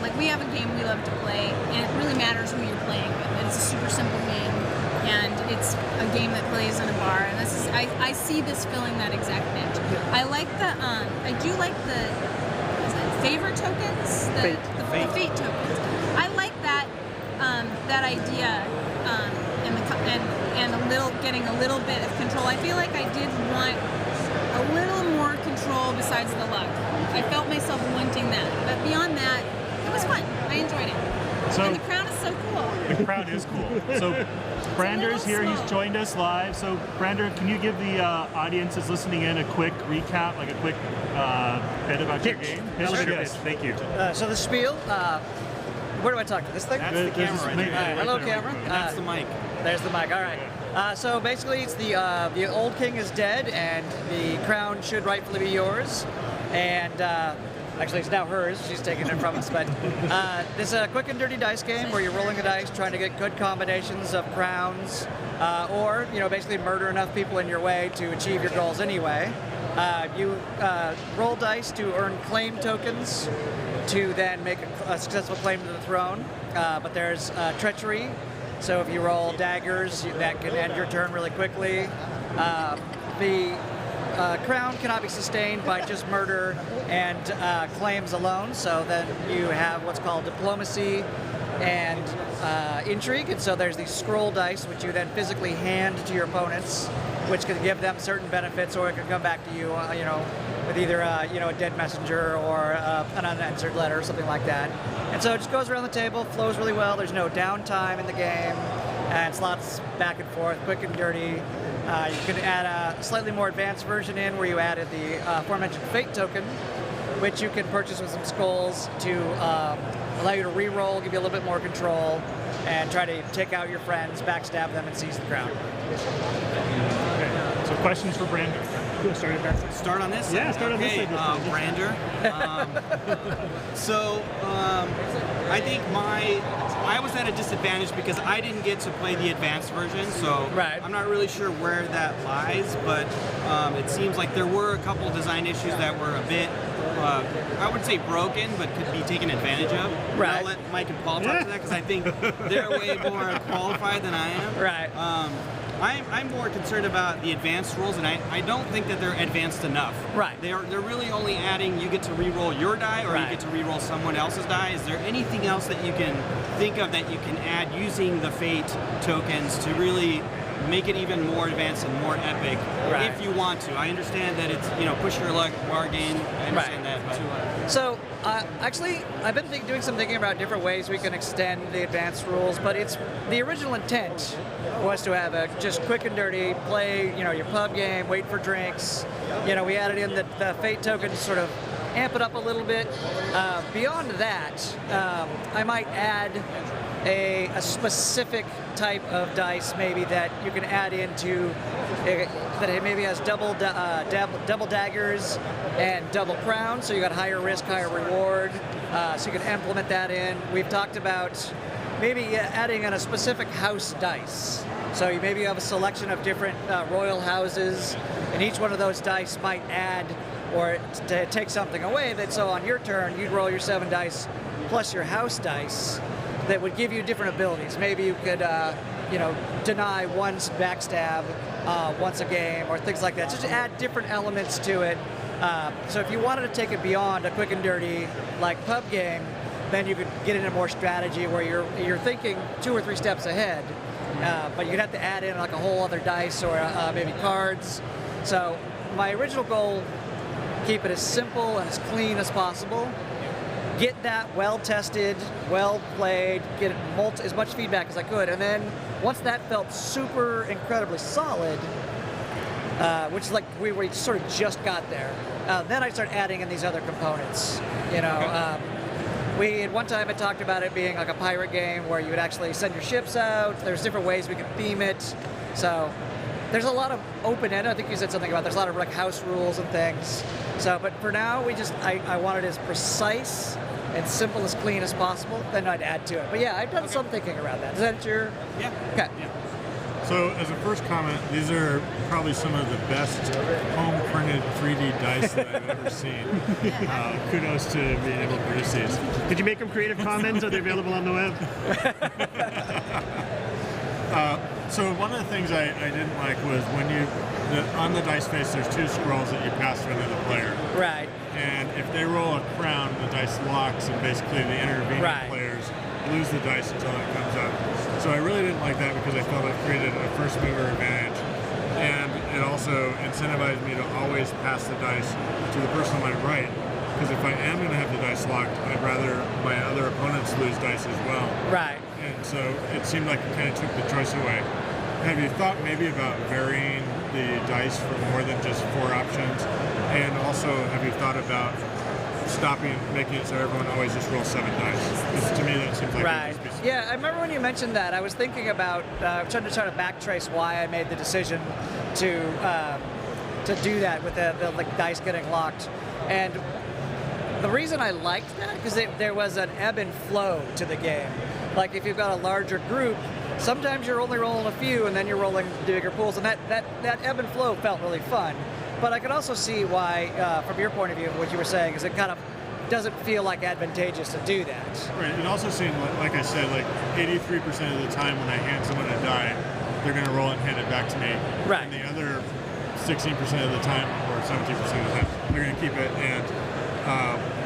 like, we have a game we love to play, and it really matters who you're playing with. And it's a super simple game, and it's a game that plays in a bar. And this is, I see this filling that exact niche. I like I do like the favor tokens, the fate tokens. I like that idea, and getting a little bit of control. I feel like I did want a little more control besides the luck. I felt myself wanting that, but beyond that, it was fun. I enjoyed it. So And the crown is so cool. the crowd is cool. So Brander's here. He's joined us live. So Brander, can you give the audience that's listening in a quick recap, like a quick bit about your game? Yes, thank you. So the spiel, where do I talk to? This thing? That's the camera right there. Hello, camera. That's the mic. There's the mic. All right. So basically, it's the old king is dead, and the crown should rightfully be yours. And actually, it's now hers. She's taking it from us. But this is a quick and dirty dice game where you're rolling the dice, trying to get good combinations of crowns, or basically murder enough people in your way to achieve your goals anyway. You roll dice to earn claim tokens to then make a successful claim to the throne. But there's treachery. So if you roll daggers, that can end your turn really quickly. The crown cannot be sustained by just murder and claims alone. So then you have what's called diplomacy and intrigue. And so there's these scroll dice, which you then physically hand to your opponents, which can give them certain benefits, or it can come back to you, with either a dead messenger or an unanswered letter or something like that. And so it just goes around the table, flows really well. There's no downtime in the game, and it's lots back and forth, quick and dirty. You can add a slightly more advanced version in where you added the aforementioned fate token, which you can purchase with some skulls to allow you to re-roll, give you a little bit more control, and try to take out your friends, backstab them, and seize the crown. So questions for Brander? Cool, start at that side. Start on this side? Yeah, start on this side. Brander. I think I was at a disadvantage because I didn't get to play the advanced version, so I'm not really sure where that lies, but it seems like there were a couple design issues that were a bit, I wouldn't say broken, but could be taken advantage of. I'll let Mike and Paul talk to that because I think they're way more qualified than I am. I'm more concerned about the advanced rules, and I don't think that they're advanced enough. They're really only adding, you get to re-roll your die, or you get to re-roll someone else's die. Is there anything else that you can think of that you can add using the fate tokens to really make it even more advanced and more epic if you want to? I understand that it's, push your luck, bargain, I understand that. But So, actually, I've been doing some thinking about different ways we can extend the advanced rules, but it's the original intent was to have a just quick and dirty play, your pub game, wait for drinks. We added in the fate token to sort of amp it up a little bit. Beyond that, I might add a specific type of dice maybe that you can add into that it maybe has double daggers and double crown, so you got higher risk, higher reward, so you can implement that in. We've talked about maybe adding in a specific house dice. So you maybe have a selection of different royal houses, and each one of those dice might add or to take something away, that so on your turn you'd roll your 7 dice plus your house dice that would give you different abilities. Maybe you could deny one's backstab once a game, or things like that. Just add different elements to it. So if you wanted to take it beyond a quick and dirty like pub game, then you could get into more strategy where you're thinking 2 or 3 steps ahead, but you'd have to add in like a whole other dice or maybe cards. So my original goal, keep it as simple and as clean as possible. Get that well tested, well played, get as much feedback as I could, and then once that felt super incredibly solid, which is like we sort of just got there, then I start adding in these other components. We at one time had talked about it being like a pirate game where you would actually send your ships out. There's different ways we could theme it. So there's a lot of open-end. I think you said something about there's a lot of like house rules and things. So, but for now, I want it as precise and simple, as clean as possible. Then I'd add to it. But yeah, I've done some thinking around that. Is that your? Yeah. Okay. Yeah. So as a first comment, these are probably some of the best home-printed 3D dice that I've ever seen. Kudos to being able to produce these. Did you make them Creative Commons? Are they available on the web? So one of the things I didn't like was when on the dice face there's 2 scrolls that you pass to another player. Right. And if they roll a crown, the dice locks, and basically the intervening players lose the dice until it comes up. So I really didn't like that because I felt it created a first mover advantage. And it also incentivized me to always pass the dice to the person on my right. Because if I am going to have the dice locked, I'd rather my other opponents lose dice as well. Right. And so it seemed like it kind of took the choice away. Have you thought maybe about varying the dice for more than just 4 options? And also, have you thought about making it so everyone always just rolls 7 dice? Because to me that seems like it would just be Yeah, I remember when you mentioned that, I was thinking about trying to backtrace why I made the decision to do that with the like dice getting locked. And the reason I liked that, because there was an ebb and flow to the game. Like if you've got a larger group, sometimes you're only rolling a few and then you're rolling bigger pools, and that ebb and flow felt really fun. But I could also see why, from your point of view, what you were saying, is it kind of doesn't feel like advantageous to do that. Right, it also seemed, like I said, like 83% of the time when I hand someone a die, they're going to roll it and hand it back to me. Right. And the other 16% of the time, or or 70% of the time, they're going to keep it, and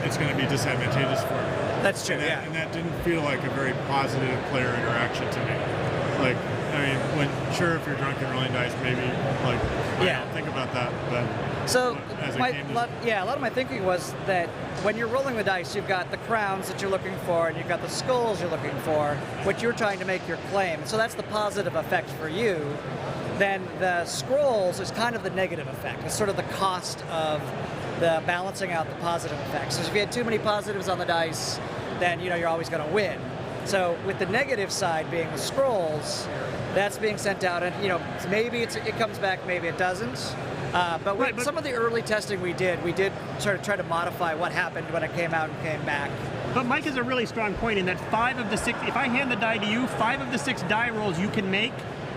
it's going to be disadvantageous for them. That's true. And that didn't feel like a very positive player interaction to me. Like, I mean, if you're drunk and rolling dice, maybe like I don't think about that, but. So, as a a lot of my thinking was that when you're rolling the dice, you've got the crowns that you're looking for, and you've got the skulls you're looking for, which you're trying to make your claim. So that's the positive effect for you. Then the scrolls is kind of the negative effect. It's sort of the cost of the balancing out the positive effects. So if you had too many positives on the dice, then you're always going to win. So with the negative side being the scrolls, that's being sent out, and maybe it comes back, maybe it doesn't. But with some of the early testing we did sort of try to modify what happened when it came out and came back. But Mike has a really strong point in that 5 of the 6, if I hand the die to you, 5 of the 6 die rolls you can make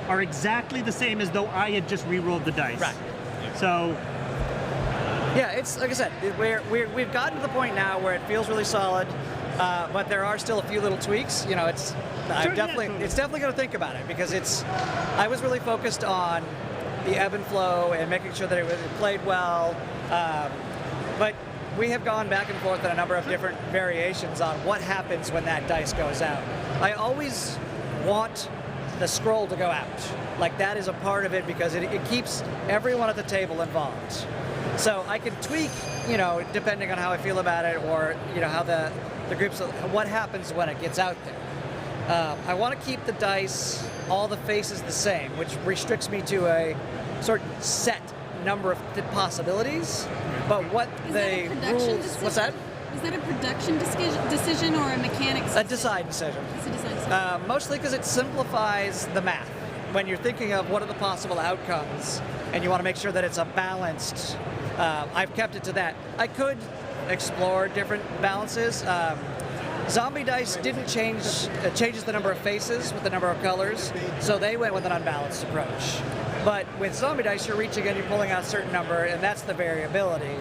are exactly the same as though I had just re-rolled the dice. Right. So. Yeah, it's like I said, we've gotten to the point now where it feels really solid, but there are still a few little tweaks. It's definitely going to think about it, because I was really focused on the ebb and flow and making sure that it played well, but we have gone back and forth on a number of different variations on what happens when that dice goes out. I always want the scroll to go out. Like, that is a part of it, because it keeps everyone at the table involved. So I can tweak, depending on how I feel about it, or how the groups, what happens when it gets out there. I want to keep the dice, all the faces the same, which restricts me to a certain set number of possibilities. But what the rules, what's that? Is that a production decision or a mechanics decision? A design decision. It's a design decision. Mostly because it simplifies the math. When you're thinking of what are the possible outcomes, and you want to make sure that it's a balanced, I've kept it to that. I could explore different balances. Zombie dice didn't changes the number of faces with the number of colors, so they went with an unbalanced approach. But with zombie dice, you're reaching and you're pulling out a certain number, and that's the variability.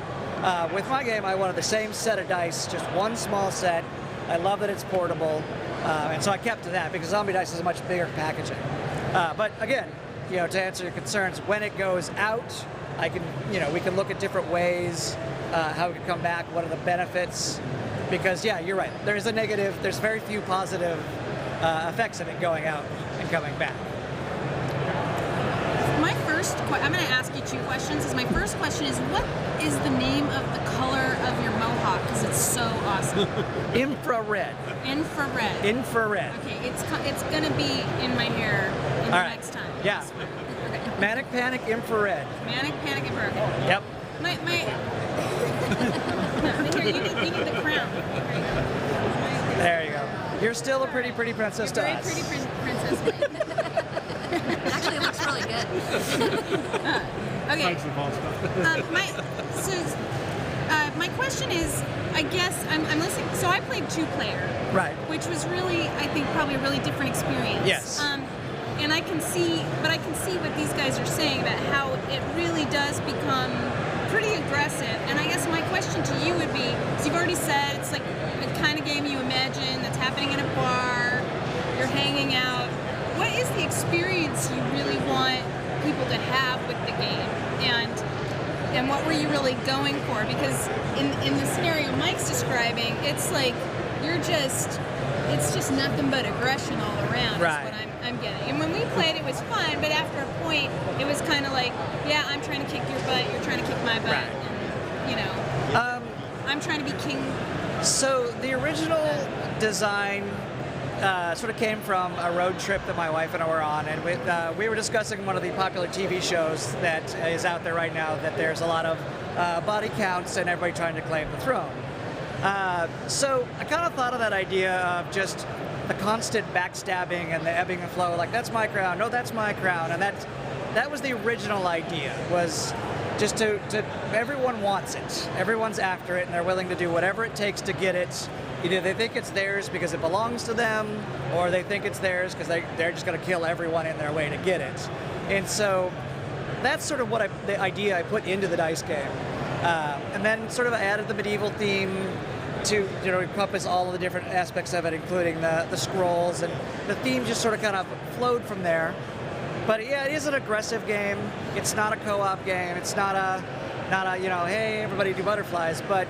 With my game, I wanted the same set of dice, just one small set. I love that it's portable, and so I kept to that, because zombie dice is a much bigger packaging. But again, to answer your concerns, when it goes out, I can, we can look at different ways, how it could come back, what are the benefits. Because, yeah, you're right. There's a negative, there's very few positive effects of it going out and coming back. I'm going to ask you 2 questions. My first question is, what is the name of the color of your mohawk? Because it's so awesome. Infrared. Infrared. Infrared. Okay, it's going to be in my hair next time. Yeah. Okay. Manic Panic Infrared. Manic Panic Infrared. Yep. No, here, you need the crown. There you go. You're still a pretty princess to us. Very pretty princess. Actually, it looks really good. Okay. My question is, I guess I'm listening. So I played 2-player, right? Which was really, I think, probably a really different experience. Yes. And I can see what these guys are saying about how it really does become pretty aggressive. And I guess my question to you would be, so you've already said it's like the kind of game you imagine that's happening in a bar, you're hanging out. What is the experience you really want people to have with the game? And what were you really going for? Because in the scenario Mike's describing, it's like it's just nothing but aggression all around, right. Is what I'm getting. And when we played, it was fun, but after a point, it was kind of like, yeah, I'm trying to kick your butt, you're trying to kick my butt, right. And, I'm trying to be king. So the original design sort of came from a road trip that my wife and I were on, and we were discussing one of the popular TV shows that is out there right now, that there's a lot of body counts and everybody trying to claim the throne. So I kind of thought of that idea of just the constant backstabbing and the ebbing and flow, like, that's my crown, no, that's my crown, and that was the original idea, was just to everyone wants it, everyone's after it, and they're willing to do whatever it takes to get it. Either they think it's theirs because it belongs to them, or they think it's theirs because they're just going to kill everyone in their way to get it. And so that's sort of the idea I put into the dice game. And then sort of added the medieval theme to encompass all of the different aspects of it, including the scrolls, and the theme just sort of kind of flowed from there. But yeah, it is an aggressive game. It's not a co-op game. It's not not a, hey, everybody do butterflies, but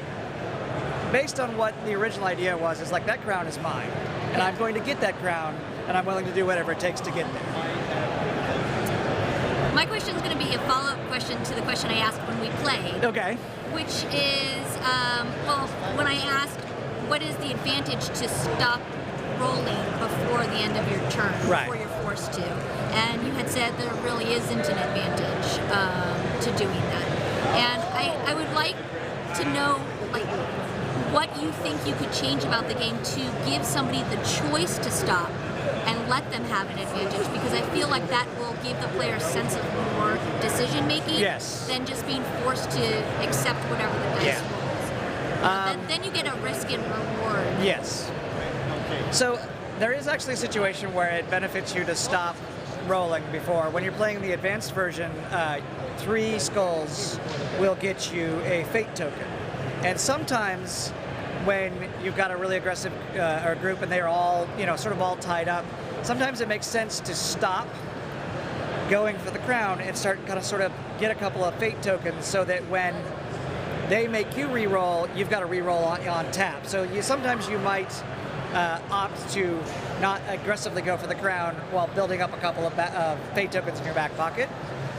based on what the original idea was, is like, that crown is mine, and I'm going to get that crown, and I'm willing to do whatever it takes to get there. My question is going to be a follow-up question to the question I asked when we played. Okay. Which is, when I asked, what is the advantage to stop rolling before the end of your turn, before you're forced to? And you had said there really isn't an advantage to doing that. And I would like to know, like, what you think you could change about the game to give somebody the choice to stop and let them have an advantage, because I feel like that will give the player a sense of more decision making than just being forced to accept whatever the dice rolls. Then you get a risk and reward. Yes. So there is actually a situation where it benefits you to stop rolling before. When you're playing the advanced version, 3 skulls will get you a fate token. And sometimes when you've got a really aggressive group and they're all, sort of all tied up, sometimes it makes sense to stop going for the crown and start sort of get a couple of fate tokens, so that when they make you re-roll, you've got to re-roll on tap. So sometimes you might opt to not aggressively go for the crown while building up a couple of fate tokens in your back pocket.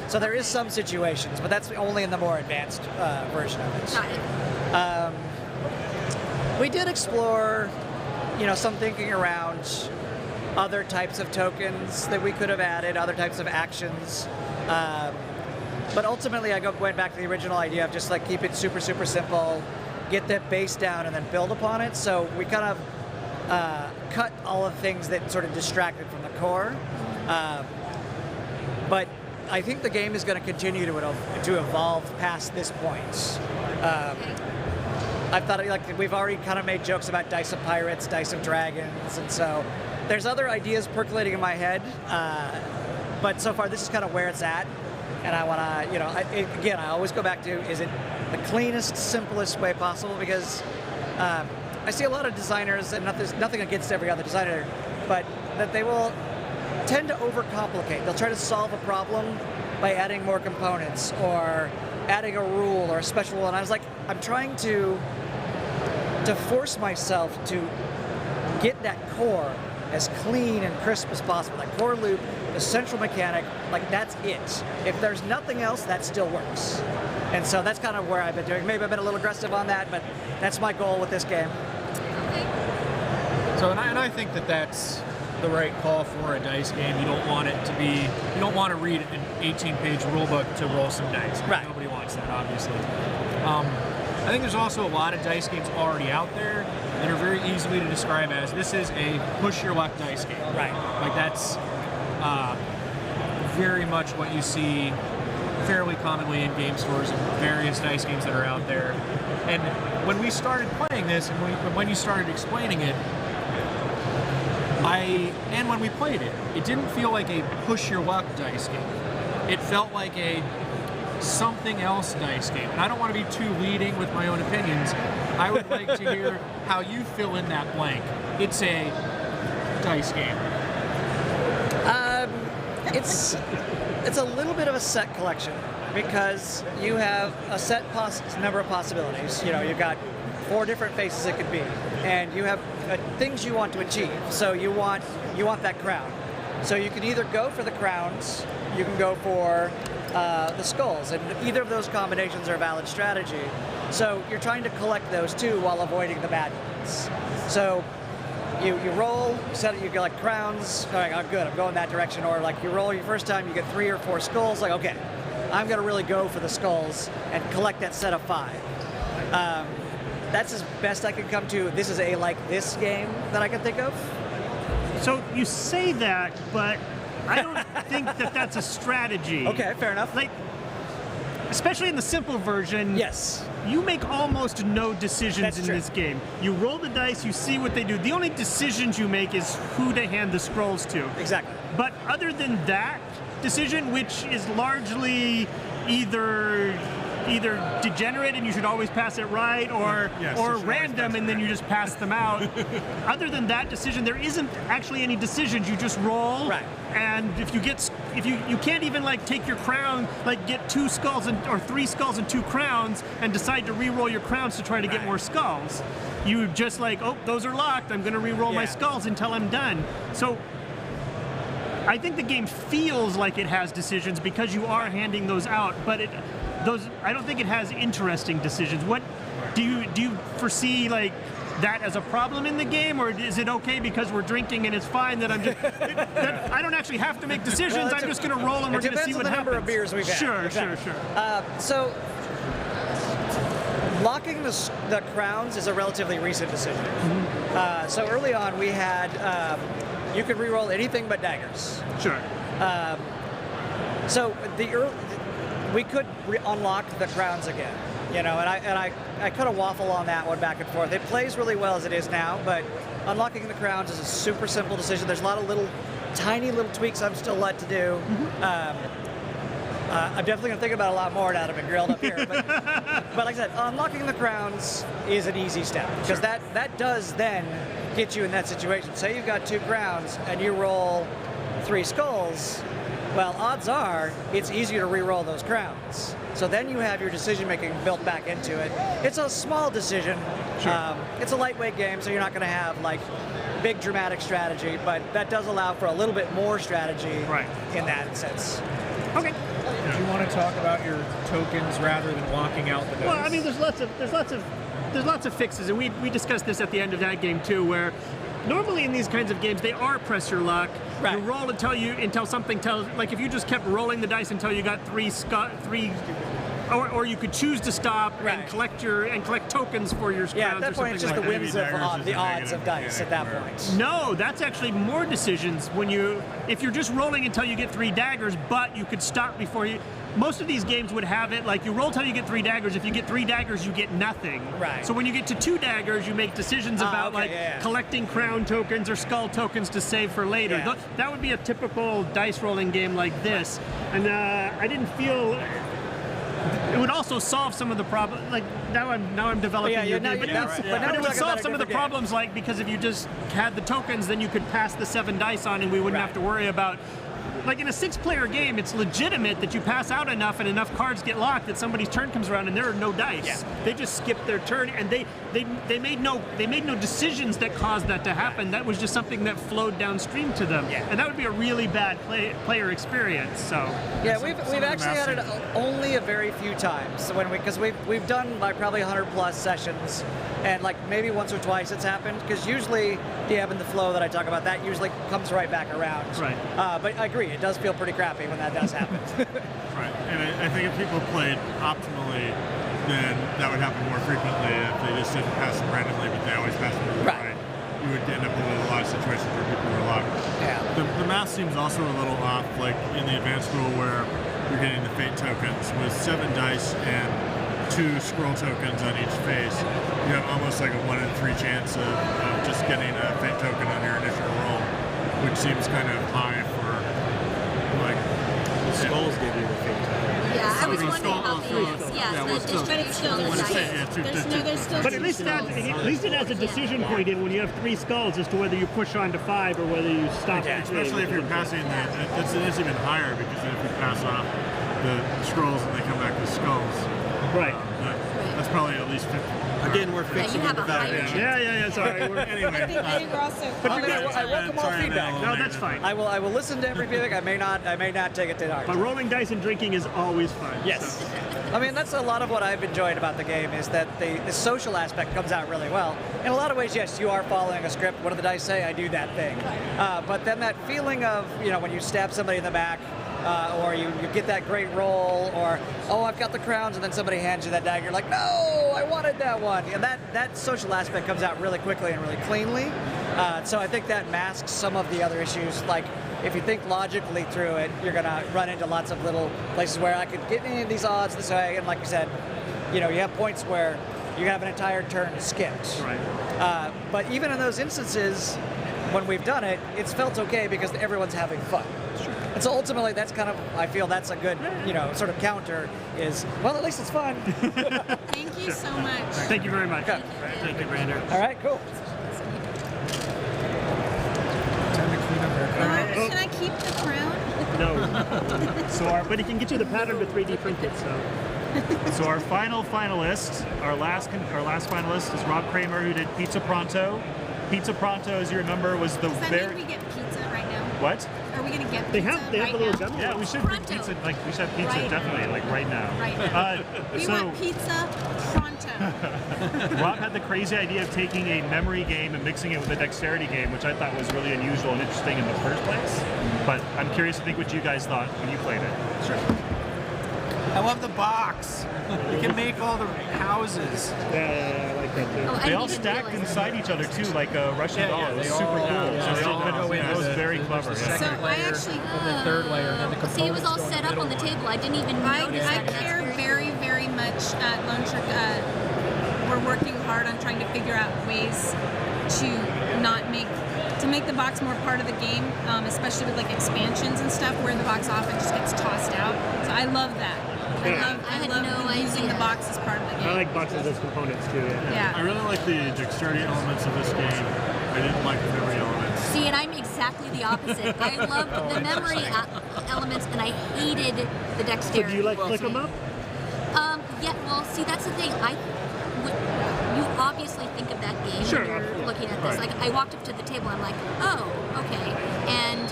So there is some situations, but that's only in the more advanced version of it. Got it. We did explore, some thinking around other types of tokens that we could have added, other types of actions. But ultimately, I went back to the original idea of just keep it super, super simple, get that base down, and then build upon it. So we kind of cut all of the things that sort of distracted from the core. But I think the game is going to continue to evolve past this point. I thought we've already kind of made jokes about Dice of Pirates, Dice of Dragons, and so there's other ideas percolating in my head. But so far, this is kind of where it's at. And I want to, again, I always go back to, is it the cleanest, simplest way possible? Because I see a lot of designers, and nothing against every other designer, but that they will tend to overcomplicate. They'll try to solve a problem by adding more components or adding a rule or a special rule. And I was like, I'm trying to force myself to get that core as clean and crisp as possible. That core loop, the central mechanic, that's it. If there's nothing else, that still works. And so that's kind of where I've been doing. Maybe I've been a little aggressive on that, but that's my goal with this game. So, and I think that's the right call for a dice game. You don't want it to be, you don't want to read an 18-page rule book to roll some dice. Right. Nobody wants that, obviously. I think there's also a lot of dice games already out there that are very easily to describe as, this is a push your luck dice game. Right. That's very much what you see fairly commonly in game stores and various dice games that are out there. And when we started playing this, and when you started explaining it, and when we played it, it didn't feel like a push your luck dice game. It felt like a something else dice game. And I don't want to be too leading with my own opinions. I would like to hear how you fill in that blank. It's a dice game. It's a little bit of a set collection, because you have a set number of possibilities. You've got 4 different faces it could be, and you have things you want to achieve. So you want that crown. So you can either go for the crowns, you can go for the skulls, and either of those combinations are a valid strategy. So you're trying to collect those too while avoiding the bad ones. So you roll, you get crowns, all right, oh, good, I'm going that direction, or you roll your first time, you get 3 or 4 skulls, okay, I'm gonna really go for the skulls and collect that set of 5. That's as best I can come to. This is a this game that I can think of. So you say that, but I don't think that's a strategy. Okay, fair enough. Especially in the simple version. Yes. You make almost no decisions in this game. You roll the dice, you see what they do. The only decisions you make is who to hand the scrolls to. Exactly. But other than that decision, which is largely either either degenerate and you should always pass it right, or Yes, or you should always random pass it and then right. you just pass them out. Other than that decision, there isn't actually any decisions. You just roll, Right. and if you can't even like take your crown, like get 2 skulls or 3 skulls and 2 crowns, and decide to re-roll your crowns to try to get Right. more skulls. You just like, oh, those are locked. I'm going to re-roll my Yeah. skulls until I'm done. So I think the game feels like it has decisions because you are handing those out, but I don't think it has interesting decisions. What do you foresee like that as a problem in the game, or is it okay because we're drinking and it's fine that I'm just that I don't actually have to make decisions? I'm just going to roll and we're going to see what the happens. number of beers we've had. Sure, Exactly. sure. So, locking the crowns is a relatively recent decision. So early on, we had you could re-roll anything but daggers. Sure. So we could unlock the crowns again, you know, and I kind of waffle on that one back and forth. It plays really well as it is now, but unlocking the crowns is a super simple decision. There's a lot of tiny little tweaks I'm still led to do. I'm definitely going to think about it a lot more now that I've been grilled up here. But like I said, unlocking the crowns is an easy step, because that does then get you in that situation. Say you've got 2 crowns and you roll 3 skulls. Well, odds are it's easier to re-roll those crowns. So then you have your decision making built back into it. It's a small decision. Sure. It's a lightweight game, so you're not going to have like big dramatic strategy, but that does allow for a little bit more strategy in that sense. Okay. Do you want to talk about your tokens rather than locking out the dice? Well, I mean, there's lots of fixes, and we discussed this at the end of that game too, where normally in these kinds of games they are press your luck. Right. You roll until something tells. Like if you just kept rolling the dice until you got 3, or you could choose to stop and collect tokens for your crowns. Yeah, at that or point it's just something the like whims of the odds of dice at that point. No, that's actually more decisions if you're just rolling until you get 3 daggers, but you could stop before you. Most of these games would have it like you roll till you get 3 daggers. If you get 3 daggers, you get nothing. Right. So when you get to 2 daggers, you make decisions about collecting crown tokens or skull tokens to save for later. Yeah. That would be a typical dice rolling game like this. And I didn't feel. It would also solve some of the problems. Like now I'm developing your game, but it would solve some of the problems. Like because if you just had the tokens, then you could pass the 7 dice on, and we wouldn't have to worry about. Like in a 6-player game, it's legitimate that you pass out enough and enough cards get locked that somebody's turn comes around and there are no dice. Yeah. They just skip their turn, and they made no decisions that caused that to happen. That was just something that flowed downstream to them, and that would be a really bad player experience. So yeah, we've actually had it only a very few times because we've done like probably 100+ sessions, and like maybe once or twice it's happened, because usually the ebb and the flow that I talk about, that usually comes right back around. Right. But I agree, it does feel pretty crappy when that does happen. Right, and I think if people played optimally, then that would happen more frequently. If they just didn't pass them randomly, but they always pass them to the right, you would end up with a lot of situations where people were locked. Yeah. The math seems also a little off, like in the advanced rule where you're getting the fate tokens with 7 dice and 2 scroll tokens on each face. You have almost like a 1 in 3 chance of just getting a fate token on your initial roll, which seems kind of high for like Skulls give you the fate token. Yeah, I was wondering about these. But at least it has a decision point in when you have 3 skulls as to whether you push on to 5 or whether you stop. Yeah, especially if you're passing it's even higher, because then if you pass off the scrolls and they come back with skulls. Right. That's probably at least 50. Again, we're fixing you have a higher Yeah. Sorry. Anyway. I think we're also. But I welcome all feedback. No, that's fine. I will listen to every feedback. I may not take it to heart. But rolling dice and drinking is always fun. Yes. So. I mean, that's a lot of what I've enjoyed about the game, is that the social aspect comes out really well. In a lot of ways, yes, you are following a script. What do the dice say? I do that thing. But then that feeling of, when you stab somebody in the back, or you get that great roll, or, oh, I've got the crowns, and then somebody hands you that dagger. You're like, no, I wanted that one. And that social aspect comes out really quickly and really cleanly. So I think that masks some of the other issues. Like, if you think logically through it, you're going to run into lots of little places where I could get any of these odds this way. And like you said, you have points where you have an entire turn skipped. Right. But even in those instances, when we've done it, it's felt okay because everyone's having fun. Sure. And so ultimately, that's kind of, I feel that's a good, sort of counter is, well, at least it's fun. Thank you so much. Thank you very much. Okay. Thank you, Brander. All right, cool. Can I keep the crown? No. But he can get you the pattern to 3D print it. So our final finalist, our last finalist is Rob Kramer, who did Pizza Pronto. Pizza Pronto, as you remember, was the Does that very... mean we get pizza right now? What? Are we gonna get pizza They have right a little now? gummy. Yeah, we should Pronto. pizza. We should have pizza Right definitely, like right now. Right now. We So want pizza pronto. Rob had the crazy idea of taking a memory game and mixing it with a dexterity game, which I thought was really unusual and interesting in the first place. But I'm curious to think what you guys thought when you played it. Sure. I love the box. You can make all the houses. Yeah, I like that too. Oh, I They didn't all even stacked realize inside each other too, like a Russian doll. It was super cool. they all go in. It was very There's clever. the Yeah. second So I layer, actually- and the third layer, and then the components. See, it was all go in set the up on the middle table. I didn't even I notice that. That's care very very much at Lone Shark. We're working hard on trying to figure out ways to make the box more part of the game, especially with like expansions and stuff, where the box often just gets tossed out. So I love that. I I had love no using idea. the box as part of the game. I like boxes as components too. Yeah. I Yeah. really like the dexterity elements of this game. I didn't like the memory elements. See, and I'm exactly the opposite. I loved the memory elements, and I hated the So dexterity. do you like click 'em up? Yeah, well, see, that's the thing. You obviously think of that game Sure, when you're yeah. looking at this. Right. Like, I walked up to the table, I'm like, oh, okay. And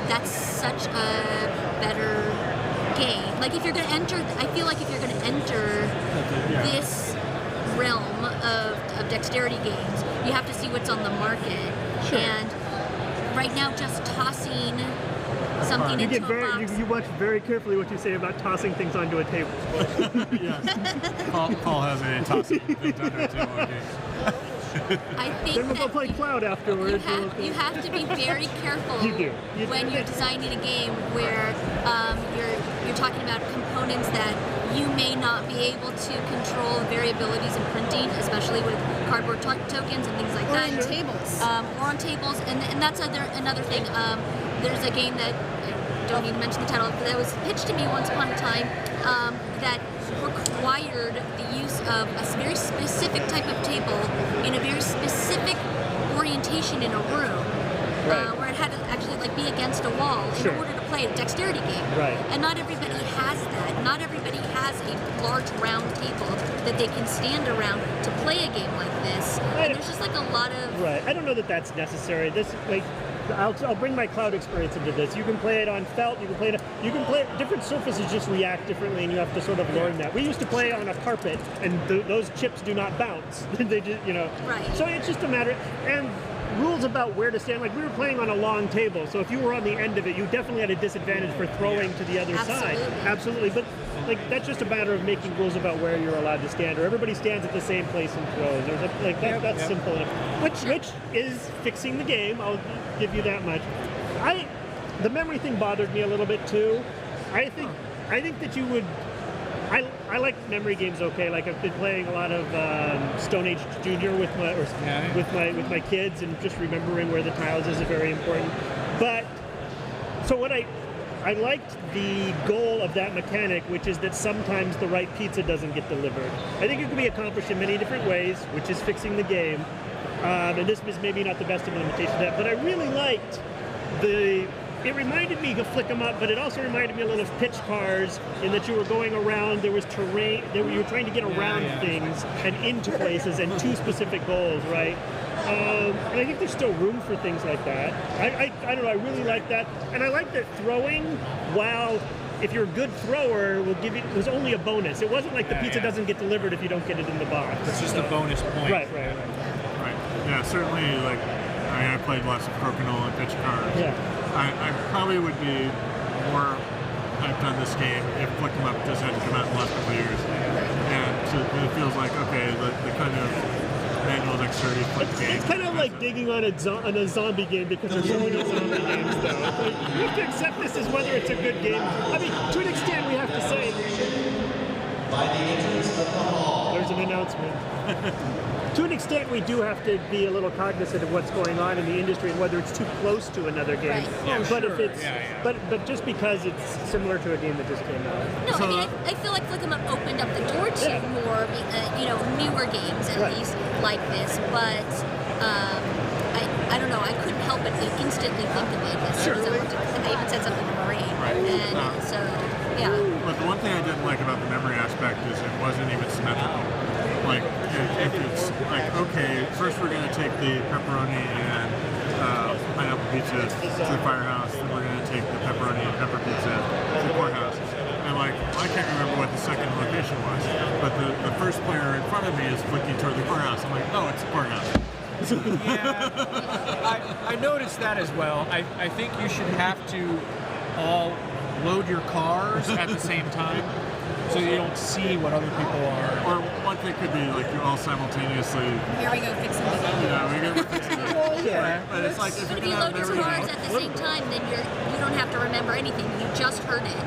that's such a better game. Like, if you're going to enter, I feel like if you're going to enter this realm of dexterity games, you have to see what's on the market. Sure. And right now, just tossing something You into get a box. you watch very carefully what you say about tossing things onto a table. Paul has a tossing things under a table game. I think Then we'll go that play Cloud afterwards. you have to be very careful You do. when you're designing a game where you're talking about components that you may not be able to control variabilities in printing, especially with cardboard tokens and things like Or that. on tables. Or on tables, and that's another thing. There's a game that I don't need to mention the title that was pitched to me once upon a time that required the use of a very specific type of table in a very specific orientation in a room, where it had to actually like be against a wall in order to play a dexterity game. Right. And not everybody has that. Not everybody has a large round table that they can stand around to play a game like this. And there's just like a lot of Right. I don't know that that's necessary. This like. I'll bring my Cloud experience into this. You can play it on felt. You can play it. Different surfaces just react differently, and you have to sort of learn that. We used to play on a carpet, and those chips do not bounce. They just, Right. So it's just a matter and rules about where to stand. Like we were playing on a long table, so if you were on the end of it, you definitely had a disadvantage for throwing to the other side. Absolutely. But like that's just a matter of making rules about where you're allowed to stand, or everybody stands at the same place and throws. That's simple enough. Which is fixing the game. I'll give you that much. The memory thing bothered me a little bit too. I think that you would. I like memory games. Okay, like I've been playing a lot of Stone Age Junior with my kids, and just remembering where the tiles is very important. But so what I liked the goal of that mechanic, which is that sometimes the right pizza doesn't get delivered. I think it can be accomplished in many different ways, which is fixing the game. And this was maybe not the best implementation of that, but I really liked it reminded me of Flick 'em Up, but it also reminded me a little of Pitch Cars in that you were going around, there was terrain, you were trying to get around things and into places and to specific goals, right? And I think there's still room for things like that. I don't know, I really like that. And I like that throwing, while if you're a good thrower, it was only a bonus. It wasn't like the pizza doesn't get delivered if you don't get it in the box. It's just a bonus point. Right. Yeah, certainly, like, I played lots of Crokinole and Pitch Cars. Yeah. I probably would be more hyped on this game if Flick 'em Up just hadn't come out in the last couple of years. And so it feels like, okay, the kind of manual dexterity flick game. It's kind of like digging on a zombie game because there's so many zombie games, though. It's like, we have to accept this as whether it's a good game. I mean, to an extent, we have to say. There's an announcement. to an extent, we do have to be a little cognizant of what's going on in the industry and whether it's too close to another game. Right. Yeah, but sure. if it's, Yeah, yeah. but just because it's similar to a game that just came out. No, I mean, I feel like Flick'em Up opened up the door to more, newer games at least like this. But I don't know. I couldn't help but instantly think of it as soon as I looked at it. I even said something to Marie. Right. And so, yeah. But the one thing I didn't like about the memory aspect is it wasn't even symmetrical. Like, if it's like, okay, first we're going to take the pepperoni and pineapple pizza to the firehouse, then we're going to take the pepperoni and pepper pizza to the courthouse. And like, I can't remember what the second location was, but the first player in front of me is flicking toward the courthouse. I'm like, oh, it's the courthouse. Yeah, I noticed that as well. I think you should have to all load your cars at the same time, so you don't see what other people are. Or one thing could be like you all simultaneously. Here we go fixing the game. Yeah, we get fixing it. Yeah. But it's like if But you're if you gonna load have your memory, cars at the same time, then you don't have to remember anything. You just heard it,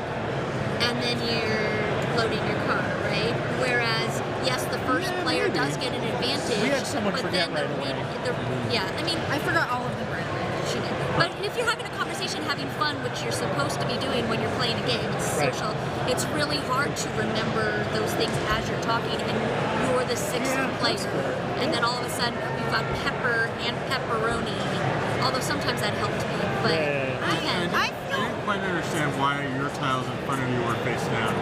and then you're loading your car, right? Whereas, yes, the first player does get an advantage. We had someone but forget then right away. I mean, I forgot all of them right away. she did. But if you're having a conversation, having fun, which you're supposed to be doing when you're playing a game, it's social. It's really hard to remember those things as you're talking, and you're the sixth player. And then all of a sudden, you've got pepper and pepperoni. Although sometimes that helped me, but I didn't quite understand why your tiles in front of you were face down.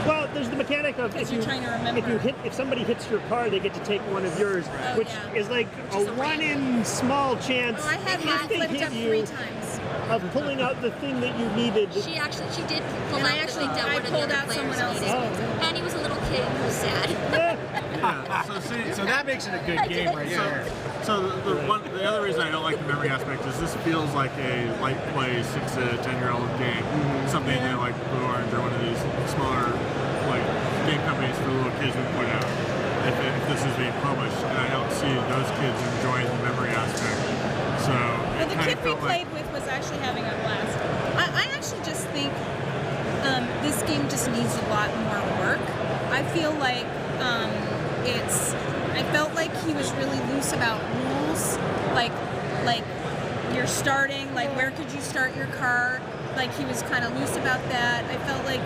Well, there's the mechanic of Because you're trying to remember. if somebody hits your car, they get to take one of yours, which is like a one in small chance. Well, I had if mine they flipped hit up you, 3 times. of pulling out the thing that you needed. she did pull And out I the actually- thing that I one of the pulled other out someone players else's. needed. And he was a little kid who was sad. Yeah. So see, So that makes it a good game right there. So the other reason I don't like the memory aspect is this feels like a light play 6 to 10-year-old game, something that like Blue Orange or one of these smaller like game companies for little kids would put out if this is being published, and I don't see those kids enjoying the memory aspect. So Well, the it kid we felt played with was actually having a blast. I actually just think this game just needs a lot more work. I feel like I felt like he was really loose about rules, like you're starting, like where could you start your car? Like he was kind of loose about that. I felt like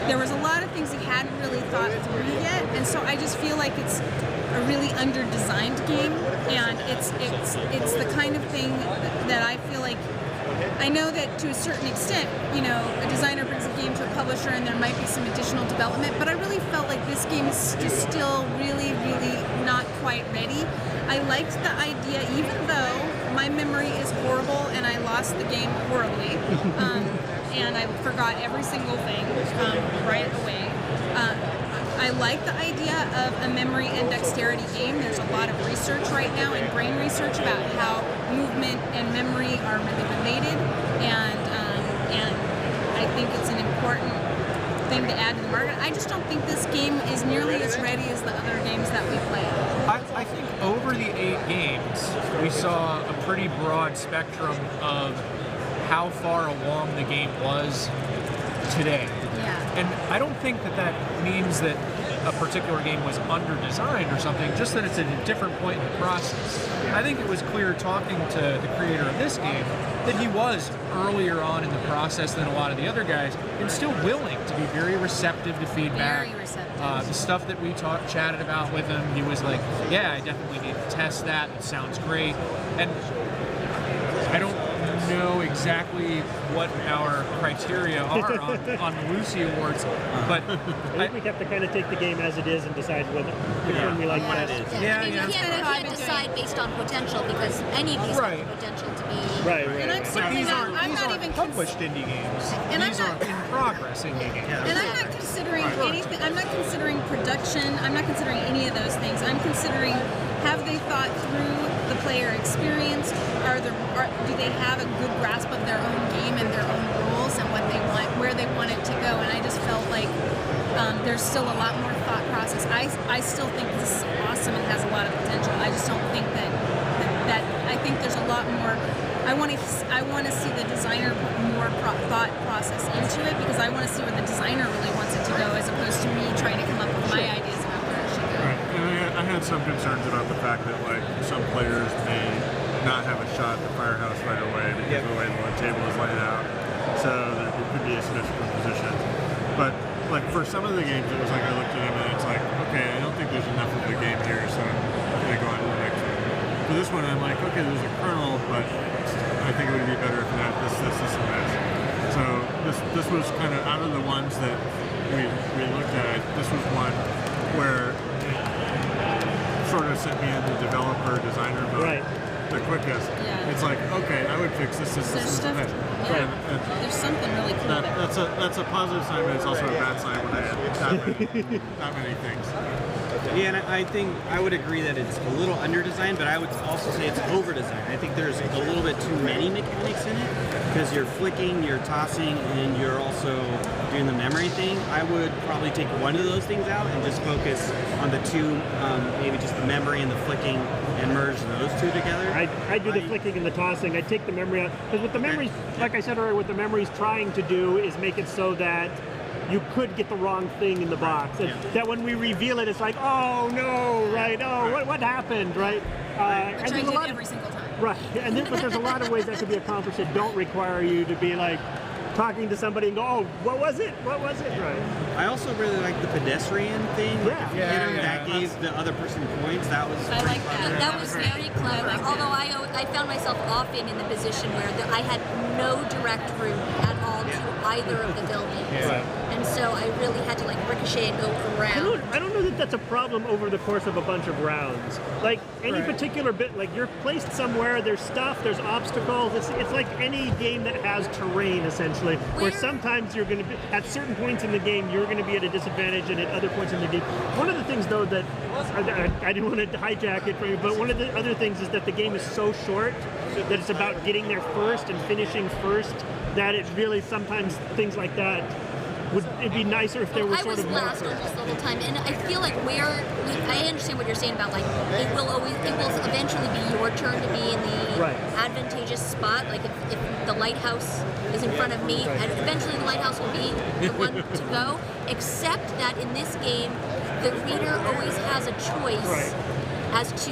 there was a lot of things he hadn't really thought through yet, and so I just feel like it's a really under-designed game, and it's the kind of thing that I feel like. I know that to a certain extent, a designer brings a game to a publisher and there might be some additional development, but I really felt like this game is just still really, really not quite ready. I liked the idea, even though my memory is horrible and I lost the game horribly, and I forgot every single thing right away. I like the idea of a memory and dexterity game. There's a lot of research right now and brain research about how movement and memory are really related, and I think it's an important thing to add to the market. I just don't think this game is nearly as ready as the other games that we played. I think over the 8 games, we saw a pretty broad spectrum of how far along the game was today. Yeah. And I don't think that means that a particular game was under-designed or something, just that it's at a different point in the process. I think it was clear talking to the creator of this game that he was earlier on in the process than a lot of the other guys, and still willing to be very receptive to feedback. Very receptive. The stuff that we chatted about with him, he was like, yeah, I definitely need to test that, it sounds great. And I don't know exactly what our criteria are on the LUCI Awards, but I think we have to kind of take the game as it is and decide which one we like best. Yeah, I mean, yeah. you can't decide based on potential because any of these have the potential to be. Right. And I'm But certainly these not, aren't, I'm these not aren't even published indie games. And I'm These not- are in progress indie games. And I'm not considering anything. I'm not considering production. I'm not considering any of those things. I'm considering, have they thought through the player experience? Do they have a good grasp of their own game and their own rules and what they want, where they want it to go? And I just felt like there's still a lot more thought process. I still think this is awesome and has a lot of potential. I just don't think that I think there's a lot more. I want to see the designer put more thought process into it, because I want to see where the designer really wants it to go, as opposed to me trying to come up with my ideas about where it should go. Right. And I had had some concerns about the fact that like some players may not have a shot at the firehouse right away because of the way the table is laid out. So there could be asymmetrical positions. But like for some of the games, it was like I looked at them and it's like, okay, I don't think there's enough of the game here, so I'm gonna go on to the next one. For this one, I'm like, okay, there's a kernel, but I think it would be better if it had this, and this. So this was kind of out of the ones that we looked at. This was one where it sort of sent me into developer designer mode the quickest. Yeah. It's like, okay, I would fix this, and this. There's something really cool there. That's a positive sign, but it's also a bad sign when I had that many things. Yeah, and I think I would agree that it's a little under-designed, but I would also say it's over-designed. I think there's a little bit too many mechanics in it because you're flicking, you're tossing, and you're also doing the memory thing. I would probably take one of those things out and just focus on the two, maybe just the memory and the flicking, and merge those two together. I do the flicking and the tossing. I take the memory out because what the memories, like I said earlier, what the memory's trying to do is make it so that you could get the wrong thing in the box. And that when we reveal it, it's like, oh no, right? Oh, what happened, right? Which I did every single time. Right, and then, but there's a lot of ways that could be accomplished that don't require you to be like talking to somebody and go, oh, what was it? What was it? Right. I also really like the pedestrian thing. Like if you hit him, that gave the other person points. That was I like that. That was very clever. Although I found myself often in the position where I had no direct route at all to either of the buildings. And so I really had to like ricochet and go around. I don't know that that's a problem over the course of a bunch of rounds. Like any particular bit, like you're placed somewhere, there's stuff, there's obstacles. It's like any game that has terrain essentially, where sometimes you're going to be, at certain points in the game, you're going to be at a disadvantage, and at other points in the game. One of the things though that, I didn't want to hijack it for you, but one of the other things is that the game is so short that it's about getting there first and finishing first, that it really sometimes things like that it'd be nicer if there was sort of more. I was last almost the whole time, and I feel like I understand what you're saying about like it will eventually be your turn to be in the advantageous spot. Like if the lighthouse is in front of me, and eventually the lighthouse will be the one to go. Except that in this game, the reader always has a choice as to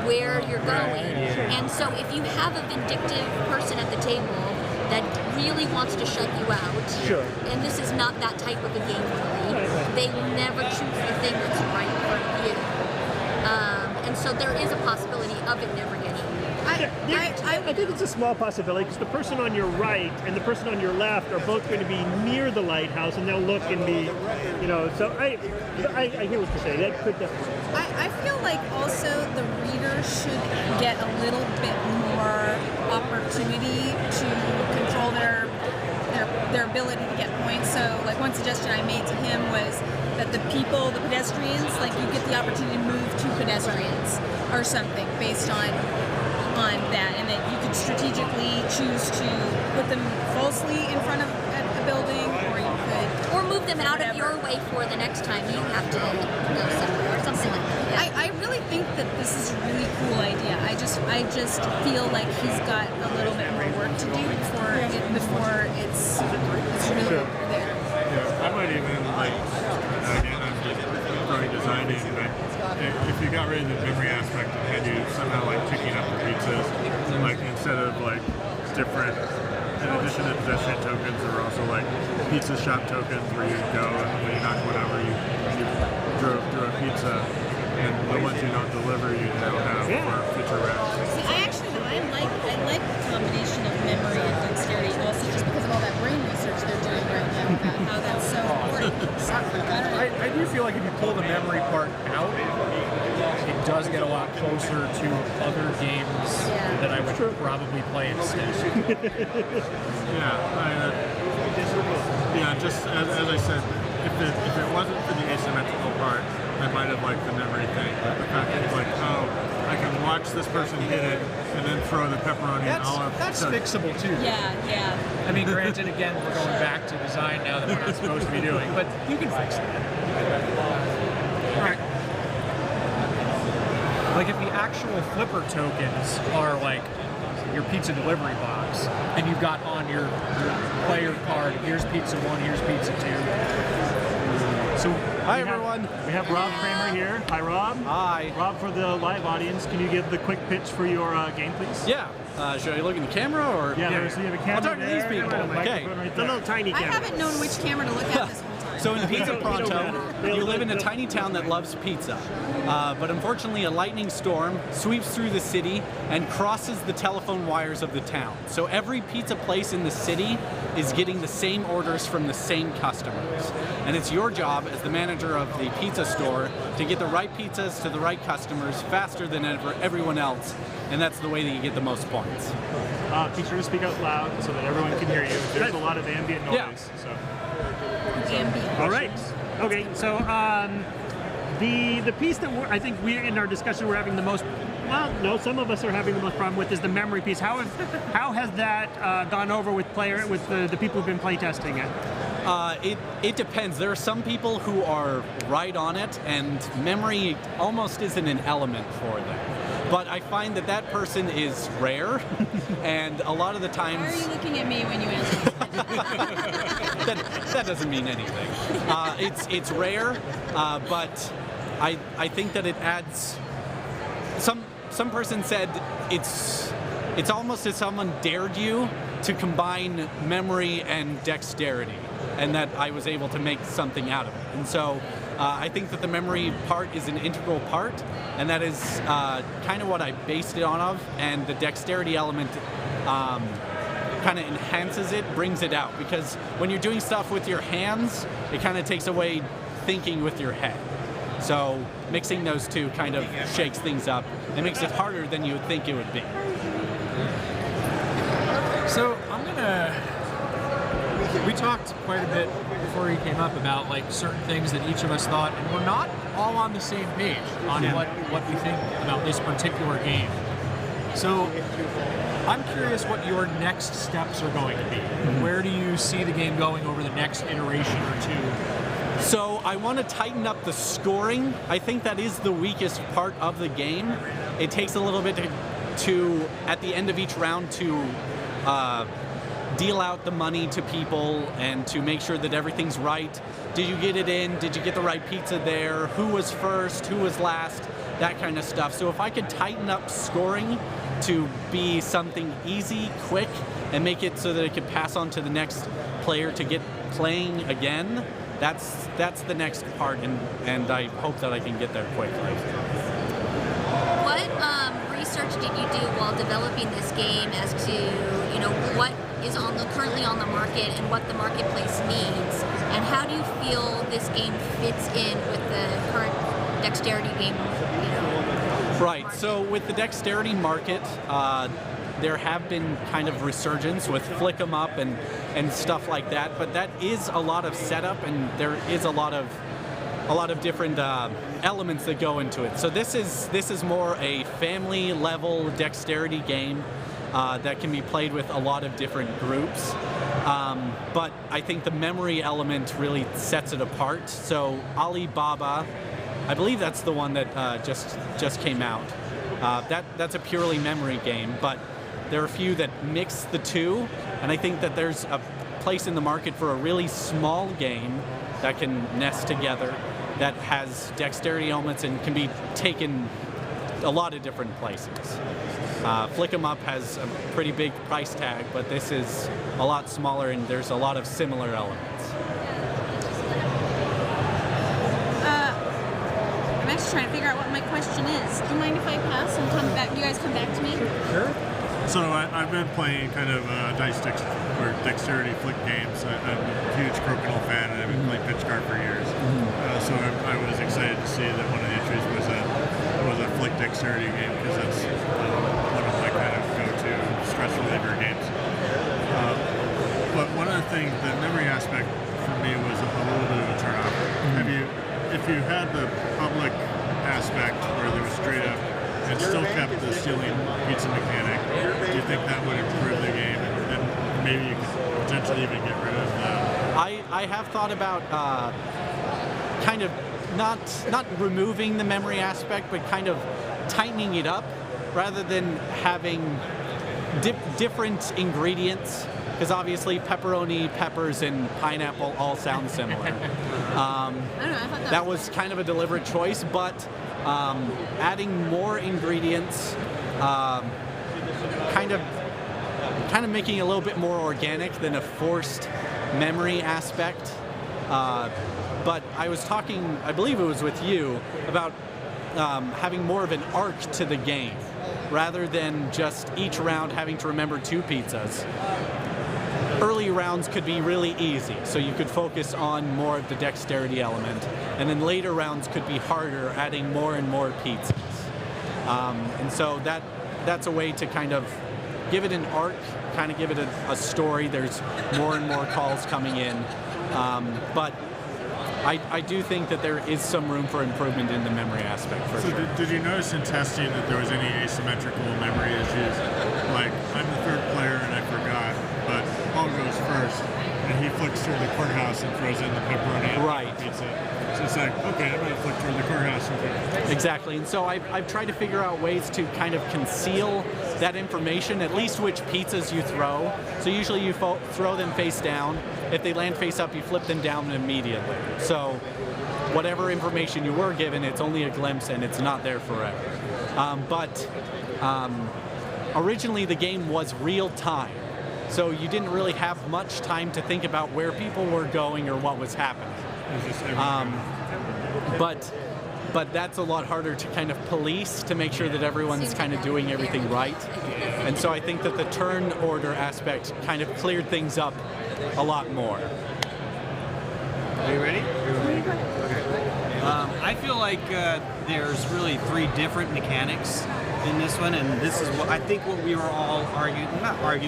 where you're going, and so if you have a vindictive person at the table that really wants to shut you out, and this is not that type of a game really, they will never choose the thing that's right for you. And so there is a possibility of it never getting. I think it's a small possibility because the person on your right and the person on your left are both going to be near the lighthouse, and they'll look and be, so I hear what you're saying. That could definitely. I feel like also the reader should get a little bit more opportunity to control their ability to get points. So like one suggestion I made to him was that the pedestrians, like you get the opportunity to move to pedestrians or something based on that, and that you could strategically choose to put them falsely in front of a building, or you could move them out of your way for the next time you have to go somewhere or something like that. I really think that this is a really cool idea. I just feel like he's got a little bit more work to do before it's really there. Yeah, I might even again, I'm just throwing design in, but if you got rid of the memory aspect and had you somehow picking up the pizzas, instead of different, in addition to pedestrian tokens, there were also pizza shop tokens where you go and when you knock one over, you drove through a pizza, and the ones you don't deliver, you now have for future rounds. See, I like the combination of memory and dexterity, also just because of all that brain research they're doing right now about how that's so important. I do feel like if you pull the memory part out, it does get a lot closer to other games that I would probably play instead. Just as I said, if it wasn't for the asymmetrical part, I might have liked the memory thing. But the fact that it's I can watch this person hit it and then throw the pepperoni and olive. That's fixable too. Yeah. I mean, granted, again, we're going back to design now that we're not supposed to be doing, but you can fix that. All right. If the actual flipper tokens are your pizza delivery box, and you've got on your player card, here's pizza 1, here's pizza 2. So Hi, everyone. We have Rob Kramer here. Hi, Rob. Hi. Rob, for the live audience, can you give the quick pitch for your game, please? Yeah. Should I look in the camera or? Yeah, so you have a camera. I'll talk to these people. Okay. It's a little tiny I camera. haven't known which camera to look at this whole time. So in Pizza Pronto, you live in a tiny town that loves pizza. But unfortunately, a lightning storm sweeps through the city and crosses the telephone wires of the town. So every pizza place in the city is getting the same orders from the same customers. And it's your job as the manager of the pizza store to get the right pizzas to the right customers faster than everyone else. And that's the way that you get the most points. Be sure to speak out loud so that everyone can hear you. There's a lot of ambient noise. Yeah. So. All right. Okay. So the piece that I think we in our discussion we're having the most. Well, no, some of us are having the most problem with is the memory piece. How has that gone over with the people who've been playtesting it? It depends. There are some people who are right on it, and memory almost isn't an element for them. But I find that person is rare, and a lot of the times... Why are you looking at me when you answer? that doesn't mean anything. It's rare, but I think that it adds... Some person said it's almost as someone dared you to combine memory and dexterity, and that I was able to make something out of it. And so I think that the memory part is an integral part, and that is kind of what I based it on and the dexterity element kind of enhances it, brings it out, because when you're doing stuff with your hands, it kind of takes away thinking with your head. So mixing those two kind of shakes things up and makes it harder than you would think it would be. So we talked quite a bit before he came up about like certain things that each of us thought, and we're not all on the same page on what we think about this particular game. So I'm curious what your next steps are going to be. Where do you see the game going over the next iteration or two? So I want to tighten up the scoring. I think that is the weakest part of the game. It takes a little bit to at the end of each round to deal out the money to people and to make sure that everything's right. Did you get it in? Did you get the right pizza there? Who was first? Who was last? That kind of stuff. So if I could tighten up scoring to be something easy, quick, and make it so that it could pass on to the next player to get playing again, that's the next part, and I hope that I can get there quickly. What research did you do while developing this game as to what is currently on the market and what the marketplace needs, and how do you feel this game fits in with the current dexterity game? Right. So with the dexterity market, there have been kind of resurgence with Flick 'em Up and stuff like that, but that is a lot of setup, and there is a lot of different elements that go into it. So this is more a family level dexterity game that can be played with a lot of different groups. But I think the memory element really sets it apart. So Alibaba, I believe that's the one that just came out. That's a purely memory game, but there are a few that mix the two, and I think that there's a place in the market for a really small game that can nest together, that has dexterity elements and can be taken a lot of different places. Flick 'em Up has a pretty big price tag, but this is a lot smaller and there's a lot of similar elements. I'm actually trying to figure out what my question is. Do you mind if I pass and come back? You guys come back to me? Sure. So I've been playing kind of or dexterity flick games. I'm a huge Crokinole fan, and I've been playing pitch card for years. So I was excited to see that one of the entries was a flick dexterity game, because that's one of my kind of go-to stress reliever games. But one of the things, the memory aspect for me was a little bit of a turnoff. If you had the public aspect where there was straight up and still kept the stealing pizza mechanic, do you think that would improve the game, and maybe you could potentially even get rid of that? I have thought about kind of not removing the memory aspect, but kind of tightening it up rather than having different ingredients. because obviously pepperoni, peppers, and pineapple all sound similar. I don't know. I thought That was kind of a deliberate choice, but adding more ingredients, kind of making it a little bit more organic than a forced memory aspect. But I was talking, I believe it was with you, about having more of an arc to the game, rather than just each round having to remember 2 pizzas. Early rounds could be really easy, so you could focus on more of the dexterity element, and then later rounds could be harder, adding more and more pizzas. And so that's a way to kind of give it an arc, kind of give it a story. There's more and more calls coming in, but I do think that there is some room for improvement in the memory aspect, for sure. Did you notice in testing that there was any asymmetrical memory issues? Like, I'm the 3rd player and I forgot, but Paul goes first, and he flicks through the courthouse and throws in the pepperoni and pizza. So it's like, okay, I'm going to flick through the courthouse and throw. Exactly, and so I've tried to figure out ways to kind of conceal that information, at least which pizzas you throw. So usually you throw them face down. If they land face up, you flip them down immediately. So whatever information you were given, it's only a glimpse and it's not there forever. But originally the game was real time. So you didn't really have much time to think about where people were going or what was happening. But that's a lot harder to kind of police, to make sure that everyone's kind of doing everything right. And so I think that the turn order aspect kind of cleared things up a lot more. Are you ready? I feel like there's really 3 different mechanics in this one, and this is what I think what we were all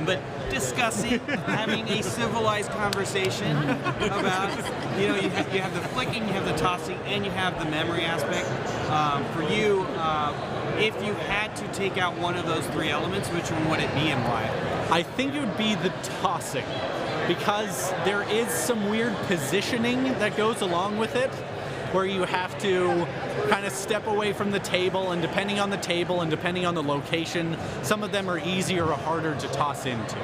but discussing, having a civilized conversation about. You know, you have the flicking, you have the tossing, and you have the memory aspect. For you, if you had to take out one of those 3 elements, which one would it be and why? I think it would be the tossing, because there is some weird positioning that goes along with it, where you have to kind of step away from the table, and depending on the table and depending on the location, some of them are easier or harder to toss into.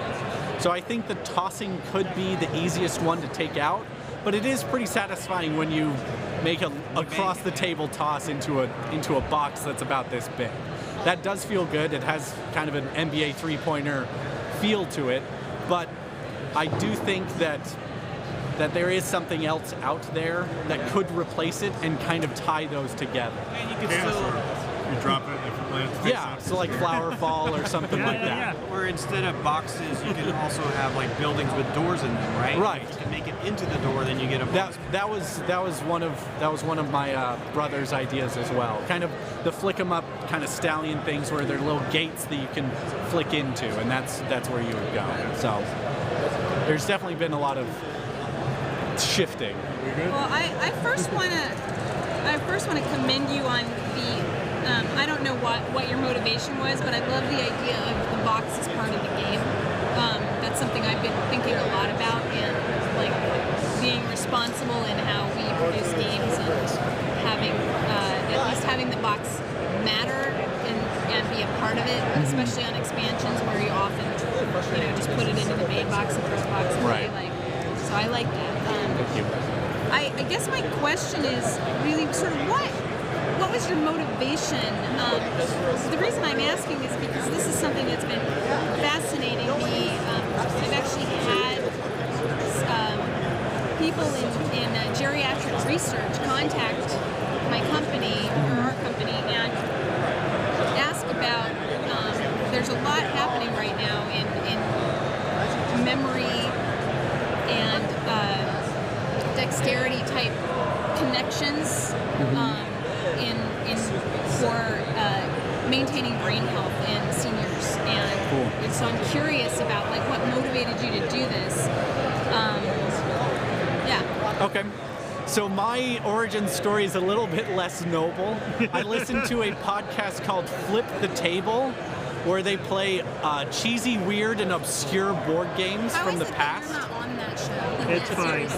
So I think the tossing could be the easiest one to take out, but it is pretty satisfying when you make a across the table toss into a box that's about this big. That does feel good. It has kind of an NBA 3-pointer feel to it, but I do think that there is something else out there that could replace it and kind of tie those together. And you could still... You drop it if it lands face up. So like Flower Fall or something like that. Or instead of boxes, you can also have like buildings with doors in them, right? Right. If you can make it into the door, then you get a box. That was one of my brother's ideas as well. Kind of the flick 'em up kind of stallion things where they're little gates that you can flick into, and that's where you would go. So there's definitely been a lot of shifting. Well, I first want to commend you on the. I don't know what your motivation was, but I love the idea of the box as part of the game. That's something I've been thinking a lot about, and like being responsible in how we produce games, and having at least having the box matter and be a part of it, especially on expansions where you often just put it into the main box and throw the box away. Right. So I like that. Thank you. I guess my question is really sort of what was your motivation? The reason I'm asking is because this is something that's been fascinating me. I've actually had people in geriatric research contact my company, or our company, and ask about, there's a lot happening right now in memory and dexterity type connections for maintaining brain health in seniors, and so I'm curious about like what motivated you to do this. Okay. So my origin story is a little bit less noble. I listened to a podcast called Flip the Table, where they play cheesy, weird, and obscure board games from the past. How is it that you're not on that show? It's fine.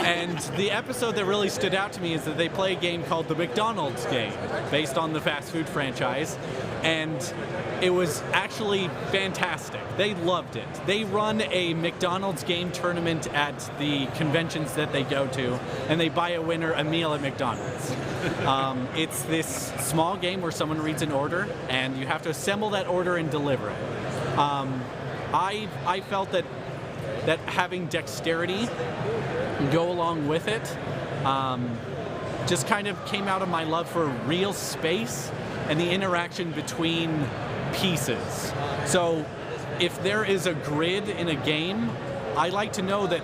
And the episode that really stood out to me is that they play a game called the McDonald's game, based on the fast food franchise. And it was actually fantastic. They loved it. They run a McDonald's game tournament at the conventions that they go to, and they buy a winner a meal at McDonald's. It's this small game where someone reads an order, and you have to assemble that order and deliver it. I felt that having dexterity go along with it just kind of came out of my love for real space and the interaction between pieces. So if there is a grid in a game, I like to know that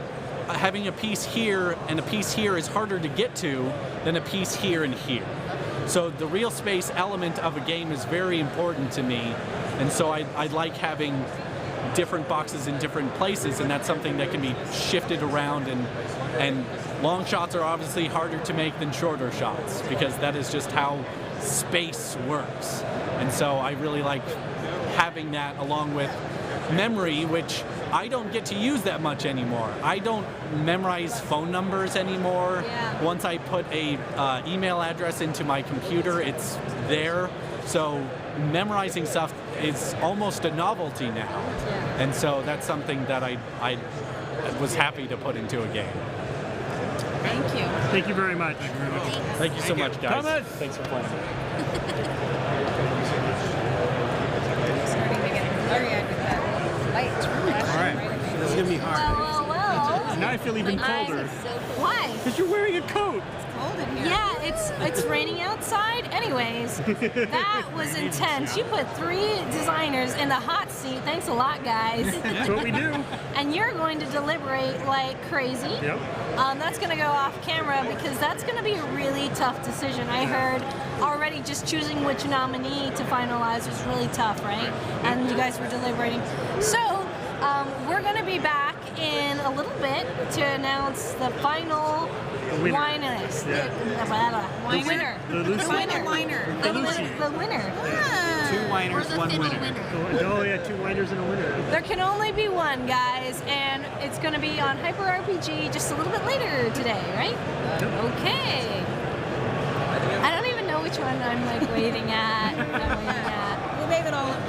having a piece here and a piece here is harder to get to than a piece here and here. So the real space element of a game is very important to me, and so I like having different boxes in different places, and that's something that can be shifted around, and long shots are obviously harder to make than shorter shots because that is just how space works. And so I really like having that along with memory, which I don't get to use that much anymore. I don't memorize phone numbers anymore. Yeah. Once I put a email address into my computer, it's there. So memorizing stuff is almost a novelty now. Yeah. And so that's something that I was happy to put into a game. Thank you. Thank you very much. Thank you so much, guys. Thomas! Thanks for playing. Starting to get blurry-eyed with that light. All right. This is going to be hard. Well. Now I feel even colder. Why? Because you're wearing a coat. Cold in here. Yeah, it's raining outside. Anyways, that was intense. You put 3 designers in the hot seat. Thanks a lot, guys. That's what we do. And you're going to deliberate like crazy. Yep. That's going to go off camera because that's going to be a really tough decision. I heard already just choosing which nominee to finalize was really tough, right? And you guys were deliberating. So we're going to be back in a little bit to announce the final winners. Yeah. The winner. The LUCI. Final liner. The winner. 2 whiners, 1 winner. Oh yeah, 2 winners and a winner. There can only be one, guys, and it's going to be on Hyper RPG just a little bit later today, right? Okay. I don't even know which one I'm like waiting at. We'll wave it all up.